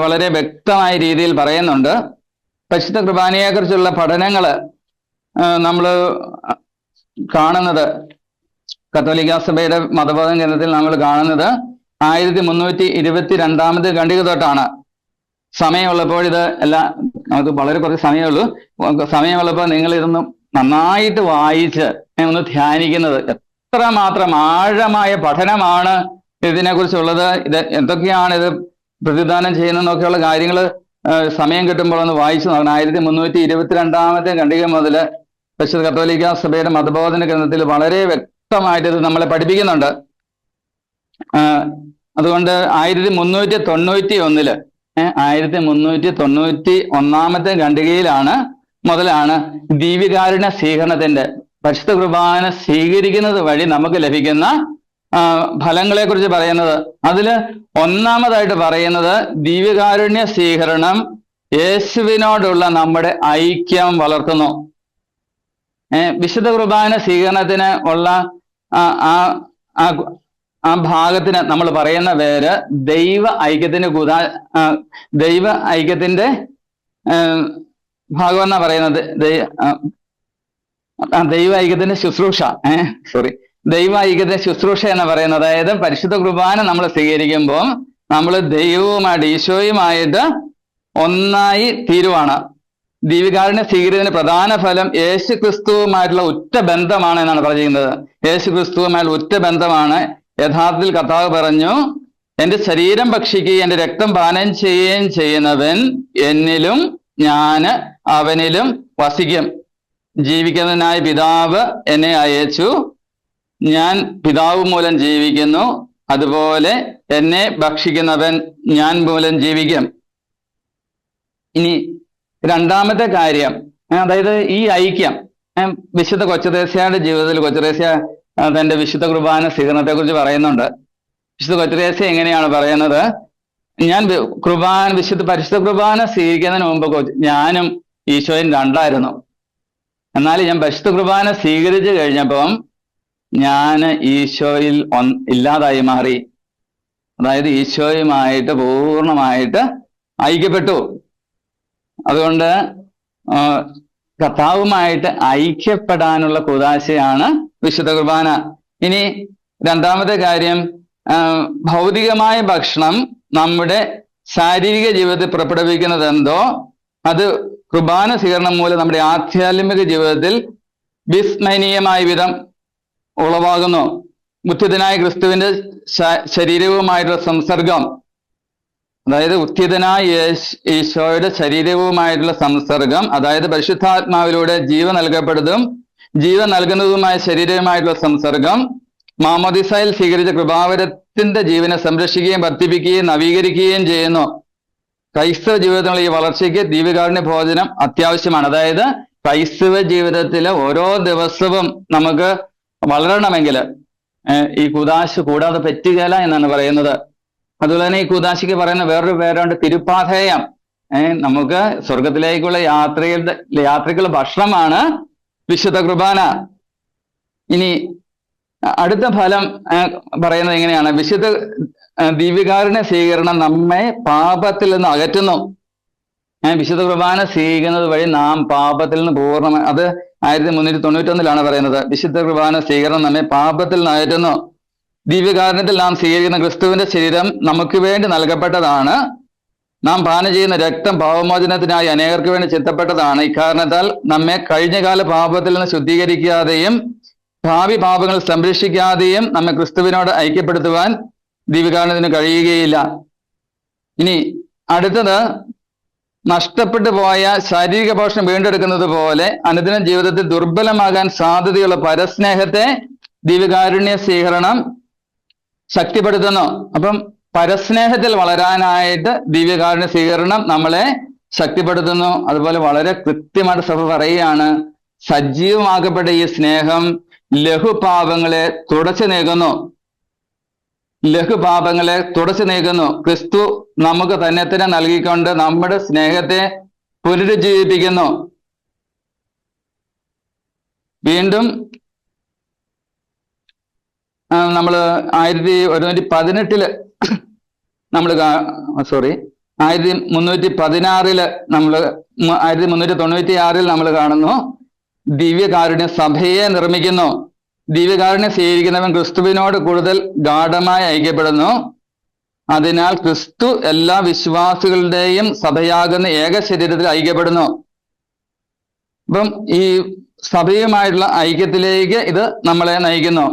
വളരെ വ്യക്തമായ രീതിയിൽ പറയുന്നുണ്ട്. പരിശുദ്ധ കുർബാനയെക്കുറിച്ചുള്ള പഠനങ്ങൾ നമ്മൾ കാണുന്നത് കത്തോലിക്കാ സഭയുടെ മതബോധന കേന്ദ്രത്തിൽ നമ്മൾ കാണുന്നത് 1322 ഖണ്ഡിക തൊട്ടാണ്. സമയമുള്ളപ്പോൾ ഇത് എല്ലാം നമുക്ക് വളരെ കുറച്ച് സമയമുള്ളൂ. സമയമുള്ളപ്പോൾ നിങ്ങൾ ഇതൊന്നും നന്നായിട്ട് വായിച്ച് ഒന്ന് ധ്യാനിക്കുന്നത്. എത്രമാത്രം ആഴമായ പഠനമാണ് ഇതിനെക്കുറിച്ചുള്ളത്, ഇത് എന്തൊക്കെയാണ് ഇത് പ്രതിദാനം ചെയ്യുന്നതെന്നൊക്കെയുള്ള കാര്യങ്ങൾ സമയം കിട്ടുമ്പോൾ ഒന്ന് വായിച്ചു നോക്കണം. 1322 ഖണ്ഡിക മുതൽ പരിശുദ്ധ കത്തോലിക്കാ സഭയുടെ മതബോധന ഗ്രന്ഥത്തിൽ വളരെ വ്യക്തമായിട്ട് ഇത് നമ്മളെ പഠിപ്പിക്കുന്നുണ്ട്. അതുകൊണ്ട് 1391 1391 ഖണ്ഡികയിലാണ് മുതലാണ് ദീവികാരുണ്യ സ്വീകരണത്തിന്റെ പരിശുദ്ധ കുർബാന സ്വീകരിക്കുന്നത് വഴി നമുക്ക് ലഭിക്കുന്ന ഫലങ്ങളെ കുറിച്ച് പറയുന്നത്. അതില് ഒന്നാമതായിട്ട് പറയുന്നത് ദീവികാരുണ്യ സ്വീകരണം യേശുവിനോടുള്ള നമ്മുടെ ഐക്യം വളർത്തുന്നു. വിശുദ്ധ കുർബാന സ്വീകരണത്തിന് ഉള്ള ആ ഭാഗത്തിന് നമ്മൾ പറയുന്ന പേര് ദൈവ ഐക്യത്തിന്റെ ഭാഗം എന്നാ പറയുന്നത്. ദൈവ ഐക്യത്തിന്റെ ശുശ്രൂഷ ദൈവ ഐക്യത്തിന്റെ ശുശ്രൂഷ എന്ന് പറയുന്നത്, അതായത് പരിശുദ്ധ കുർബാന നമ്മൾ സ്വീകരിക്കുമ്പോൾ നമ്മൾ ദൈവവുമായിട്ട്, ഈശോയുമായിട്ട് ഒന്നായി തീരുവാണ്. ദീവികാരുണ്യ സ്വീകരിക്കുന്നതിന് പ്രധാന ഫലം യേശു ക്രിസ്തുവുമായിട്ടുള്ള ഉറ്റ ബന്ധമാണ് എന്നാണ് പറഞ്ഞിരിക്കുന്നത്. യേശു ക്രിസ്തുവുമായിട്ടുള്ള ഉറ്റ ബന്ധമാണ്. യഥാർത്ഥത്തിൽ കർത്താവ് പറഞ്ഞു, എന്റെ ശരീരം ഭക്ഷിക്കുകയും എന്റെ രക്തം പാനം ചെയ്യുകയും ചെയ്യുന്നവൻ എന്നിലും ഞാൻ അവനിലും വസിക്കും. ജീവിക്കുന്നതിനായ പിതാവ് എന്നെ അയച്ചു, ഞാൻ പിതാവ് മൂലം ജീവിക്കുന്നു, അതുപോലെ എന്നെ ഭക്ഷിക്കുന്നവൻ ഞാൻ മൂലം ജീവിക്കും. ഇനി രണ്ടാമത്തെ കാര്യം, അതായത് ഈ ഐക്യം വിശുദ്ധ കൊച്ചുത്രേസ്യയുടെ ജീവിതത്തിൽ കൊച്ചുത്രേസ്യ തന്റെ വിശുദ്ധ കുർബാന സ്വീകരണത്തെ കുറിച്ച് പറയുന്നുണ്ട്. വിശുദ്ധ കൊച്ചുത്രേസ്യ എങ്ങനെയാണ് പറയുന്നത്? ഞാൻ പരിശുദ്ധ കുർബാന സ്വീകരിക്കുന്നതിന് മുമ്പ് ഞാനും ഈശോയും രണ്ടായിരുന്നു. എന്നാൽ ഞാൻ പരിശുദ്ധ കുർബാന സ്വീകരിച്ചു കഴിഞ്ഞപ്പം ഞാൻ ഈശോയിൽ ഇല്ലാതായി മാറി. അതായത് ഈശോയുമായിട്ട് പൂർണ്ണമായിട്ട് ഐക്യപ്പെട്ടു. അതുകൊണ്ട് കർത്താവുമായിട്ട് ഐക്യപ്പെടാനുള്ള കൂദാശയാണ് വിശുദ്ധ കുർബാന. ഇനി രണ്ടാമത്തെ കാര്യം, ഭൗതികമായ ഭക്ഷണം നമ്മുടെ ശാരീരിക ജീവിതത്തിൽ പുറപ്പെടുവിക്കുന്നത് എന്തോ അത് കുർബാന സ്വീകരണം മൂലം നമ്മുടെ ആധ്യാത്മിക ജീവിതത്തിൽ വിസ്മരണീയമായ വിധം ഉളവാകുന്നു. ഉത്ഥിതനായ ക്രിസ്തുവിന്റെ ശരീരവുമായിട്ടുള്ള സംസർഗം, അതായത് ഉത്ഥിതനായ ഈശോയുടെ ശരീരവുമായിട്ടുള്ള സംസർഗം, അതായത് പരിശുദ്ധാത്മാവിലൂടെ ജീവൻ നൽകുന്നതുമായ ശരീരവുമായിട്ടുള്ള സംസർഗം മാമോദീസായിൽ സ്വീകരിച്ച കൃപാവരത്തിന്റെ ജീവനെ സംരക്ഷിക്കുകയും വർദ്ധിപ്പിക്കുകയും നവീകരിക്കുകയും ചെയ്യുന്നു. ക്രൈസ്തവ ജീവിതത്തിലുള്ള ഈ വളർച്ചയ്ക്ക് ദിവ്യകാരുണ്യ ഭോജനം അത്യാവശ്യമാണ്. അതായത് ക്രൈസ്തവ ജീവിതത്തില് ഓരോ ദിവസവും നമുക്ക് വളരണമെങ്കിൽ ഈ കൂദാശ കൂടാതെ പറ്റുകയില്ല എന്നാണ് പറയുന്നത്. അതുപോലെ തന്നെ ഈ കൂദാശയ്ക്ക് പറയുന്ന വേറൊരു പേരുണ്ട്, തിരുപ്പാഥേയം. നമുക്ക് സ്വർഗത്തിലേക്കുള്ള യാത്രയ്ക്കുള്ള ഭക്ഷണമാണ് വിശുദ്ധ കുർബാന. ഇനി അടുത്ത ഫലം പറയുന്നത് എങ്ങനെയാണ്? വിശുദ്ധ ദിവ്യകാരുണ്യ സ്വീകരണം നമ്മെ പാപത്തിൽ നിന്ന് അകറ്റുന്നു. വിശുദ്ധ കുർബാന സ്വീകരിക്കുന്നത് വഴി നാം പാപത്തിൽ നിന്ന് പൂർണ്ണമായി, അത് 1391 പറയുന്നത്, വിശുദ്ധ കുർബാന സ്വീകരണം നമ്മെ പാപത്തിൽ നിന്ന് അകറ്റുന്നു. ദിവ്യകാരുണ്യത്തിൽ നാം സ്വീകരിക്കുന്ന ക്രിസ്തുവിന്റെ ശരീരം നമുക്ക് വേണ്ടി നൽകപ്പെട്ടതാണ്. നാം പാനം ചെയ്യുന്ന രക്തം പാപമോചനത്തിനായി അനേകർക്ക് വേണ്ടി ചിന്തപ്പെട്ടതാണ്. ഇക്കാരണത്താൽ നമ്മെ കഴിഞ്ഞകാല പാപത്തിൽ നിന്ന് ശുദ്ധീകരിക്കാതെയും ഭാവി പാപങ്ങൾ സംരക്ഷിക്കാതെയും നമ്മെ ക്രിസ്തുവിനോട് ഐക്യപ്പെടുത്തുവാൻ ദിവ്യകാരുണ്യത്തിന് കഴിയുകയില്ല. ഇനി അടുത്തത്, നഷ്ടപ്പെട്ടു പോയ ശാരീരിക പോഷണം വീണ്ടെടുക്കുന്നത് പോലെ അനുദിന ജീവിതത്തിൽ ദുർബലമാകാൻ സാധ്യതയുള്ള പരസ്നേഹത്തെ ദിവ്യകാരുണ്യ സ്വീകരണം ശക്തിപ്പെടുത്തുന്നു. അപ്പം പരസ്നേഹത്തിൽ വളരാനായിട്ട് ദിവ്യകാരുണ്യ സ്വീകരണം നമ്മളെ ശക്തിപ്പെടുത്തുന്നു. അതുപോലെ വളരെ കൃത്യമായിട്ട് സഭ പറയുകയാണ്, സജീവമാക്കപ്പെട്ട ഈ സ്നേഹം ലഘുപാപങ്ങളെ തുടച്ചു നീക്കുന്നു. ക്രിസ്തു നമുക്ക് തന്നെ നൽകിക്കൊണ്ട് നമ്മുടെ സ്നേഹത്തെ പുനരുജ്ജീവിപ്പിക്കുന്നു. വീണ്ടും നമ്മൾ 1316 നമ്മൾ 1396 നമ്മൾ കാണുന്നു, ദിവ്യകാരുണ്യ സഭയെ നിർമ്മിക്കുന്നു. ദിവ്യകാരുണ്യം സ്വീകരിക്കുന്നവൻ ക്രിസ്തുവിനോട് കൂടുതൽ ഗാഢമായി ഐക്യപ്പെടുന്നു. അതിനാൽ ക്രിസ്തു എല്ലാ വിശ്വാസികളുടെയും സഭയാകുന്ന ഏക ശരീരത്തിൽ ഐക്യപ്പെടുന്നു. അപ്പം ഈ സഭയുമായിട്ടുള്ള ഐക്യത്തിലേക്ക് ഇത് നമ്മളെ നയിക്കുന്നു.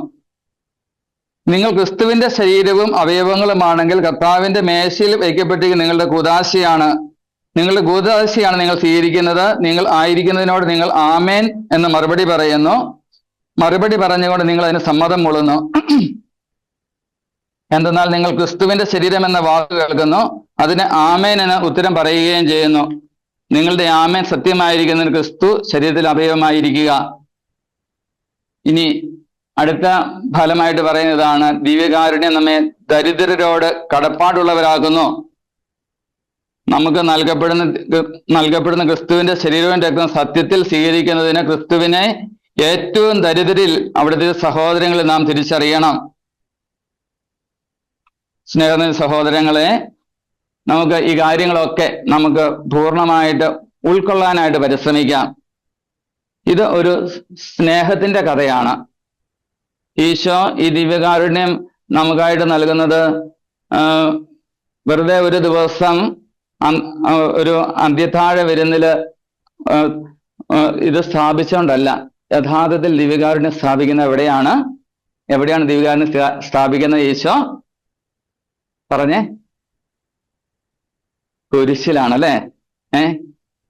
നിങ്ങൾ ക്രിസ്തുവിന്റെ ശരീരവും അവയവങ്ങളുമാണെങ്കിൽ കർത്താവിന്റെ മേശയിൽ വയ്ക്കപ്പെട്ടിരിക്കുന്ന നിങ്ങളുടെ കൂദാശയാണ് നിങ്ങൾ സ്വീകരിക്കുന്നത്. നിങ്ങൾ ആയിരിക്കുന്നതിനോട് നിങ്ങൾ ആമേൻ എന്ന് മറുപടി പറയുന്നു. മറുപടി പറഞ്ഞുകൊണ്ട് നിങ്ങൾ അതിന് സമ്മതം മൂളുന്നു. എന്തെന്നാൽ നിങ്ങൾ ക്രിസ്തുവിന്റെ ശരീരം എന്ന വാക്ക് കേൾക്കുന്നു, അതിന് ആമേൻ എന്ന് ഉത്തരം പറയുകയും ചെയ്യുന്നു. നിങ്ങളുടെ ആമേൻ സത്യമായിരിക്കുന്നതിന് ക്രിസ്തു ശരീരത്തിൽ അവയവമായിരിക്കുക. ഇനി അടുത്ത ഫലമായിട്ട് പറയുന്നതാണ്, ദിവ്യകാരുണ്യം നമ്മെ ദരിദ്രരോട് കടപ്പാടുള്ളവരാക്കുന്നു. നമുക്ക് നൽകപ്പെടുന്ന ക്രിസ്തുവിന്റെ ശരീരവും രക്തം സത്യത്തിൽ സ്വീകരിക്കുന്നതിന് ക്രിസ്തുവിനെ ഏറ്റവും ദരിദ്രരിൽ അവിടുത്തെ സഹോദരങ്ങളെ നാം തിരിച്ചറിയണം. സ്നേഹ സഹോദരങ്ങളെ, നമുക്ക് ഈ കാര്യങ്ങളൊക്കെ നമുക്ക് പൂർണ്ണമായിട്ട് ഉൾക്കൊള്ളാനായിട്ട് പരിശ്രമിക്കാം. ഇത് ഒരു സ്നേഹത്തിന്റെ കഥയാണ്. ഈശോ ഈ ദിവ്യകാരുണ്യം നമുക്കായിട്ട് നൽകുന്നത് വെറുതെ ഒരു ദിവസം ഒരു അന്ത്യത്താഴ വിരുന്നില് ഇത് സ്ഥാപിച്ചുകൊണ്ടല്ല. യഥാർത്ഥത്തിൽ ദിവ്യകാരുണ്യം സ്ഥാപിക്കുന്നത് എവിടെയാണ് ദിവ്യകാരുണ്യം സ്ഥാപിക്കുന്നത്? ഈശോ പറഞ്ഞേ, കുരിശിലാണ് അല്ലേ?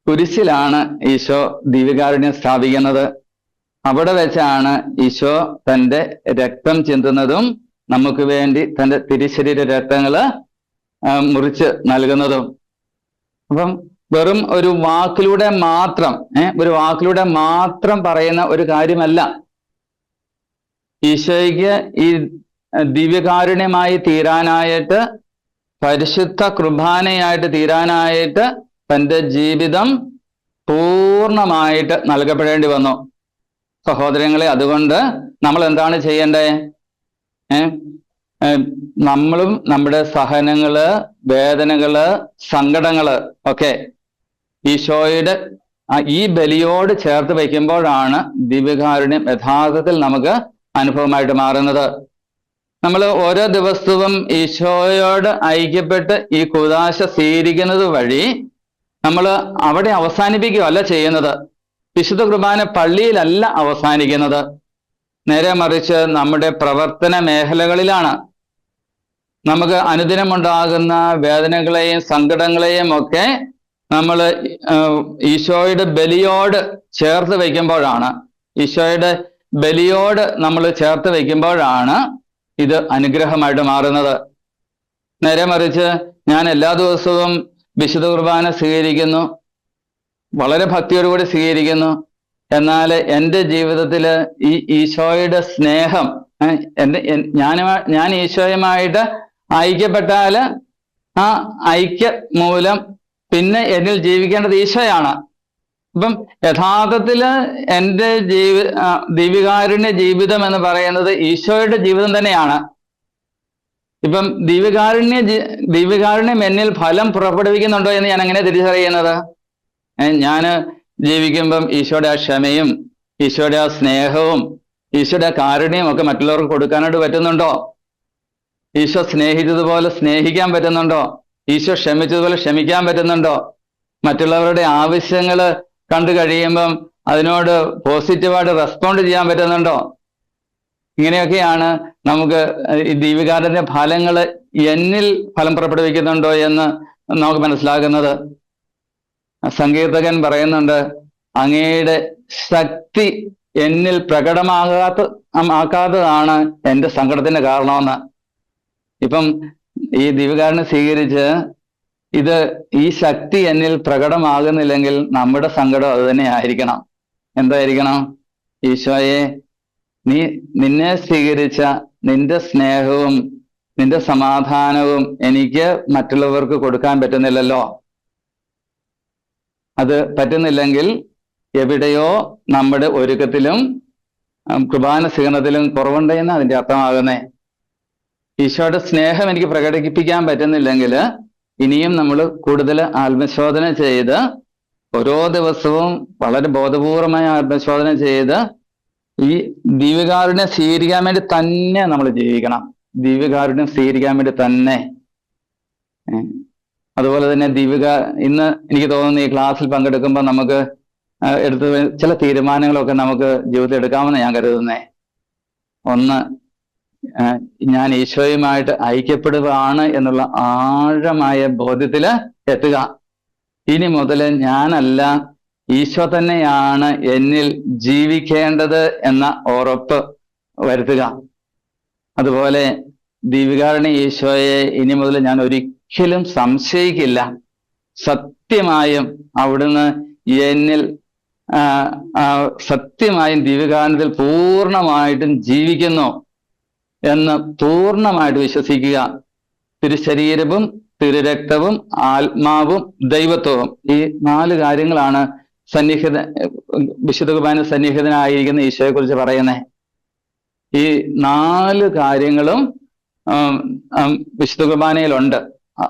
കുരിശിലാണ് ഈശോ ദിവ്യകാരുണ്യം സ്ഥാപിക്കുന്നത്. അവിടെ വെച്ചാണ് ഈശോ തൻ്റെ രക്തം ചിന്തുന്നതും നമുക്ക് വേണ്ടി തൻ്റെ തിരുശരീര രക്തങ്ങള് മുറിച്ച് നൽകുന്നതും. അപ്പം വെറും ഒരു വാക്കിലൂടെ മാത്രം പറയുന്ന ഒരു കാര്യമല്ല. ഈശോയ്ക്ക് ഈ ദിവ്യകാരുണ്യമായി തീരാനായിട്ട്, പരിശുദ്ധ കുർബാനയായിട്ട് തീരാനായിട്ട് തൻ്റെ ജീവിതം പൂർണ്ണമായിട്ട് നൽകപ്പെടേണ്ടി വന്നു. സഹോദരങ്ങളെ, അതുകൊണ്ട് നമ്മൾ എന്താണ് ചെയ്യേണ്ടത്? നമ്മളും നമ്മുടെ സഹനങ്ങള്, വേദനകള്, സങ്കടങ്ങള് ഒക്കെ ഈശോയുടെ ഈ ബലിയോട് ചേർത്ത് വയ്ക്കുമ്പോഴാണ് ദിവ്യകാരുണ്യം യഥാർത്ഥത്തിൽ നമുക്ക് അനുഭവമായിട്ട് മാറുന്നത്. നമ്മൾ ഓരോ ദിവസവും ഈശോയോട് ഐക്യപ്പെട്ട് ഈ കൂദാശ സ്വീകരിക്കുന്നത് വഴി നമ്മൾ അവിടെ അവസാനിപ്പിക്കുകയല്ല ചെയ്യുന്നത്. വിശുദ്ധ കുർബാന പള്ളിയിലല്ല അവസാനിക്കുന്നത്, നേരെ മറിച്ച് നമ്മുടെ പ്രവർത്തന മേഖലകളിലാണ്. നമുക്ക് അനുദിനമുണ്ടാകുന്ന വേദനകളെയും സങ്കടങ്ങളെയും ഒക്കെ നമ്മൾ ഈശോയുടെ ബലിയോട് ചേർത്ത് വയ്ക്കുമ്പോഴാണ്, ഈശോയുടെ ബലിയോട് നമ്മൾ ചേർത്ത് വയ്ക്കുമ്പോഴാണ് ഇത് അനുഗ്രഹമായിട്ട് മാറുന്നത്. നേരെ മറിച്ച് ഞാൻ എല്ലാ ദിവസവും വിശുദ്ധ കുർബാന സ്വീകരിക്കുന്നു, വളരെ ഭക്തിയോടുകൂടി സ്വീകരിക്കുന്നു, എന്നാൽ എൻ്റെ ജീവിതത്തിൽ ഈ ഈശോയുടെ സ്നേഹം, ഞാൻ ഈശോയുമായിട്ട് ഐക്യപ്പെട്ടാൽ ആ ഐക്യ മൂലം പിന്നെ എന്നിൽ ജീവിക്കേണ്ടത് ഈശോയാണ്. അപ്പം യഥാർത്ഥത്തിൽ എൻ്റെ ദിവ്യകാരുണ്യ ജീവിതം എന്ന് പറയുന്നത് ഈശോയുടെ ജീവിതം തന്നെയാണ്. ഇപ്പം ദിവ്യകാരുണ്യം എന്നിൽ ഫലം പുറപ്പെടുവിക്കുന്നുണ്ടോ എന്ന് ഞാൻ എങ്ങനെ തിരിച്ചറിയുന്നത്? ഞാൻ ജീവിക്കുമ്പം ഈശോയുടെ ആ ക്ഷമയും ഈശോയുടെ ആ സ്നേഹവും ഈശോയുടെ ആ കാരുണ്യവും ഒക്കെ മറ്റുള്ളവർക്ക് കൊടുക്കാനായിട്ട് പറ്റുന്നുണ്ടോ? ഈശോ സ്നേഹിച്ചതുപോലെ സ്നേഹിക്കാൻ പറ്റുന്നുണ്ടോ? ഈശോ ക്ഷമിച്ചതുപോലെ ക്ഷമിക്കാൻ പറ്റുന്നുണ്ടോ? മറ്റുള്ളവരുടെ ആവശ്യങ്ങൾ കണ്ടു കഴിയുമ്പം അതിനോട് പോസിറ്റീവായിട്ട് റെസ്പോണ്ട് ചെയ്യാൻ പറ്റുന്നുണ്ടോ? ഇങ്ങനെയൊക്കെയാണ് നമുക്ക് ഈ ദിവ്യകാരുണ്യ ഫലങ്ങൾ എന്നിൽ ഫലം പുറപ്പെടുവിക്കുന്നുണ്ടോ എന്ന് നമുക്ക് മനസ്സിലാകുന്നത്. സങ്കീർത്തകൻ പറയുന്നുണ്ട്, അങ്ങയുടെ ശക്തി എന്നിൽ ആക്കാത്തതാണ് എൻ്റെ സങ്കടത്തിന്റെ കാരണമെന്ന്. ഇപ്പം ഈ ദിവ്യകാരുണ്യം സ്വീകരിച്ച് ഈ ശക്തി എന്നിൽ പ്രകടമാകുന്നില്ലെങ്കിൽ നമ്മുടെ സങ്കടം അത് തന്നെ ആയിരിക്കണം. എന്തായിരിക്കണം? ഈശോയെ, നിന്നെ സ്വീകരിച്ച നിന്റെ സ്നേഹവും നിന്റെ സമാധാനവും എനിക്ക് മറ്റുള്ളവർക്ക് കൊടുക്കാൻ പറ്റുന്നില്ലല്ലോ. അത് പറ്റുന്നില്ലെങ്കിൽ എവിടെയോ നമ്മുടെ ഒരുക്കത്തിലും കുർബാന സ്വീകരണത്തിലും കുറവുണ്ടെന്ന് അതിൻ്റെ അർത്ഥമാകുന്നേ. ഈശോയുടെ സ്നേഹം എനിക്ക് പ്രകടിപ്പിക്കാൻ പറ്റുന്നില്ലെങ്കിൽ ഇനിയും നമ്മൾ കൂടുതൽ ആത്മശോധന ചെയ്ത് ഓരോ ദിവസവും വളരെ ബോധപൂർവമായ ആത്മശോധന ചെയ്ത് ഈ ദിവ്യകാരുണ്യം സ്വീകരിക്കാൻ വേണ്ടി തന്നെ നമ്മൾ ജീവിക്കണം. ദിവ്യകാരുണ്യം സ്വീകരിക്കാൻ വേണ്ടി തന്നെ. അതുപോലെ തന്നെ ഇന്ന് എനിക്ക് തോന്നുന്നു ഈ ക്ലാസ്സിൽ പങ്കെടുക്കുമ്പോൾ നമുക്ക് എടുത്ത് ചില തീരുമാനങ്ങളൊക്കെ നമുക്ക് ജീവിതത്തിൽ എടുക്കാമെന്ന് ഞാൻ കരുതുന്നേ. ഒന്ന്, ഞാൻ ഈശോയുമായിട്ട് ഐക്യപ്പെടുകയാണ് എന്നുള്ള ആഴമായ ബോധ്യത്തിൽ എത്തുക. ഇനി മുതൽ ഞാനല്ല, ഈശോ തന്നെയാണ് എന്നിൽ ജീവിക്കേണ്ടത് എന്ന ഉറപ്പ് വരുത്തുക. അതുപോലെ ദിവ്യകാരുണ്യ ഈശോയെ ഇനി മുതൽ ഞാൻ ഒരിക്കലും സംശയിക്കില്ല. സത്യമായും അവിടുന്ന് എന്നിൽ സത്യമായും ദിവ്യകാരുണ്യത്തിൽ പൂർണ്ണമായിട്ടും ജീവിക്കുന്നു എന്ന് പൂർണ്ണമായിട്ട് വിശ്വസിക്കുക. തിരുശരീരവും തിരുരക്തവും ആത്മാവും ദൈവത്വവും, ഈ 4 കാര്യങ്ങളാണ് വിശുദ്ധ കുർബാന സന്നിഹിതനായിരിക്കുന്ന ഈശോയെ കുറിച്ച് പറയുന്നത്. ഈ 4 കാര്യങ്ങളും വിശുദ്ധ കുർബാനയിലുണ്ട്.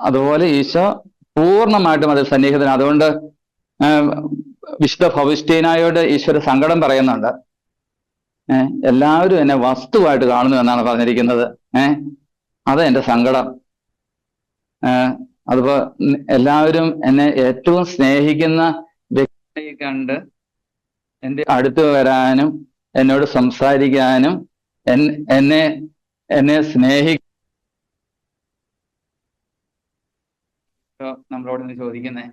അതുപോലെ ഈശോ പൂർണ്ണമായിട്ടും അതിൽ സന്നിഹിതനാണ്. അതുകൊണ്ട് വിശുദ്ധ ഫൗസ്റ്റീനായോട് ഈശോ സങ്കടം പറയുന്നുണ്ട്. എല്ലാവരും എന്നെ വസ്തുവായിട്ട് കാണുന്നു എന്നാണ് പറഞ്ഞിരിക്കുന്നത്. അത് എൻ്റെ സങ്കടം. അതുപോലെ എല്ലാവരും എന്നെ ഏറ്റവും സ്നേഹിക്കുന്ന വ്യക്തിയെ കണ്ട് എൻ്റെ അടുത്ത് വരാനും എന്നോട് സംസാരിക്കാനും എന്നെ നമ്മളോട് ചോദിക്കുന്നേ,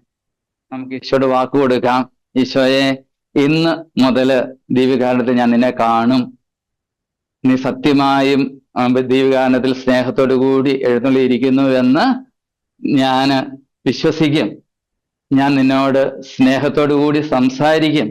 നമുക്ക് ഈശോയോട് വാക്ക് കൊടുക്കാം. ഈശോയെ, ഇന്ന് മുതൽ ദിവ്യകാരുണ്യത്തിൽ ഞാൻ നിന്നെ കാണും. നീ സത്യമായും ദിവ്യകാരുണ്യത്തിൽ സ്നേഹത്തോടു കൂടി എഴുന്നള്ളിയിരിക്കുന്നു എന്ന് ഞാൻ വിശ്വസിക്കും. ഞാൻ നിന്നോട് സ്നേഹത്തോടു കൂടി സംസാരിക്കും.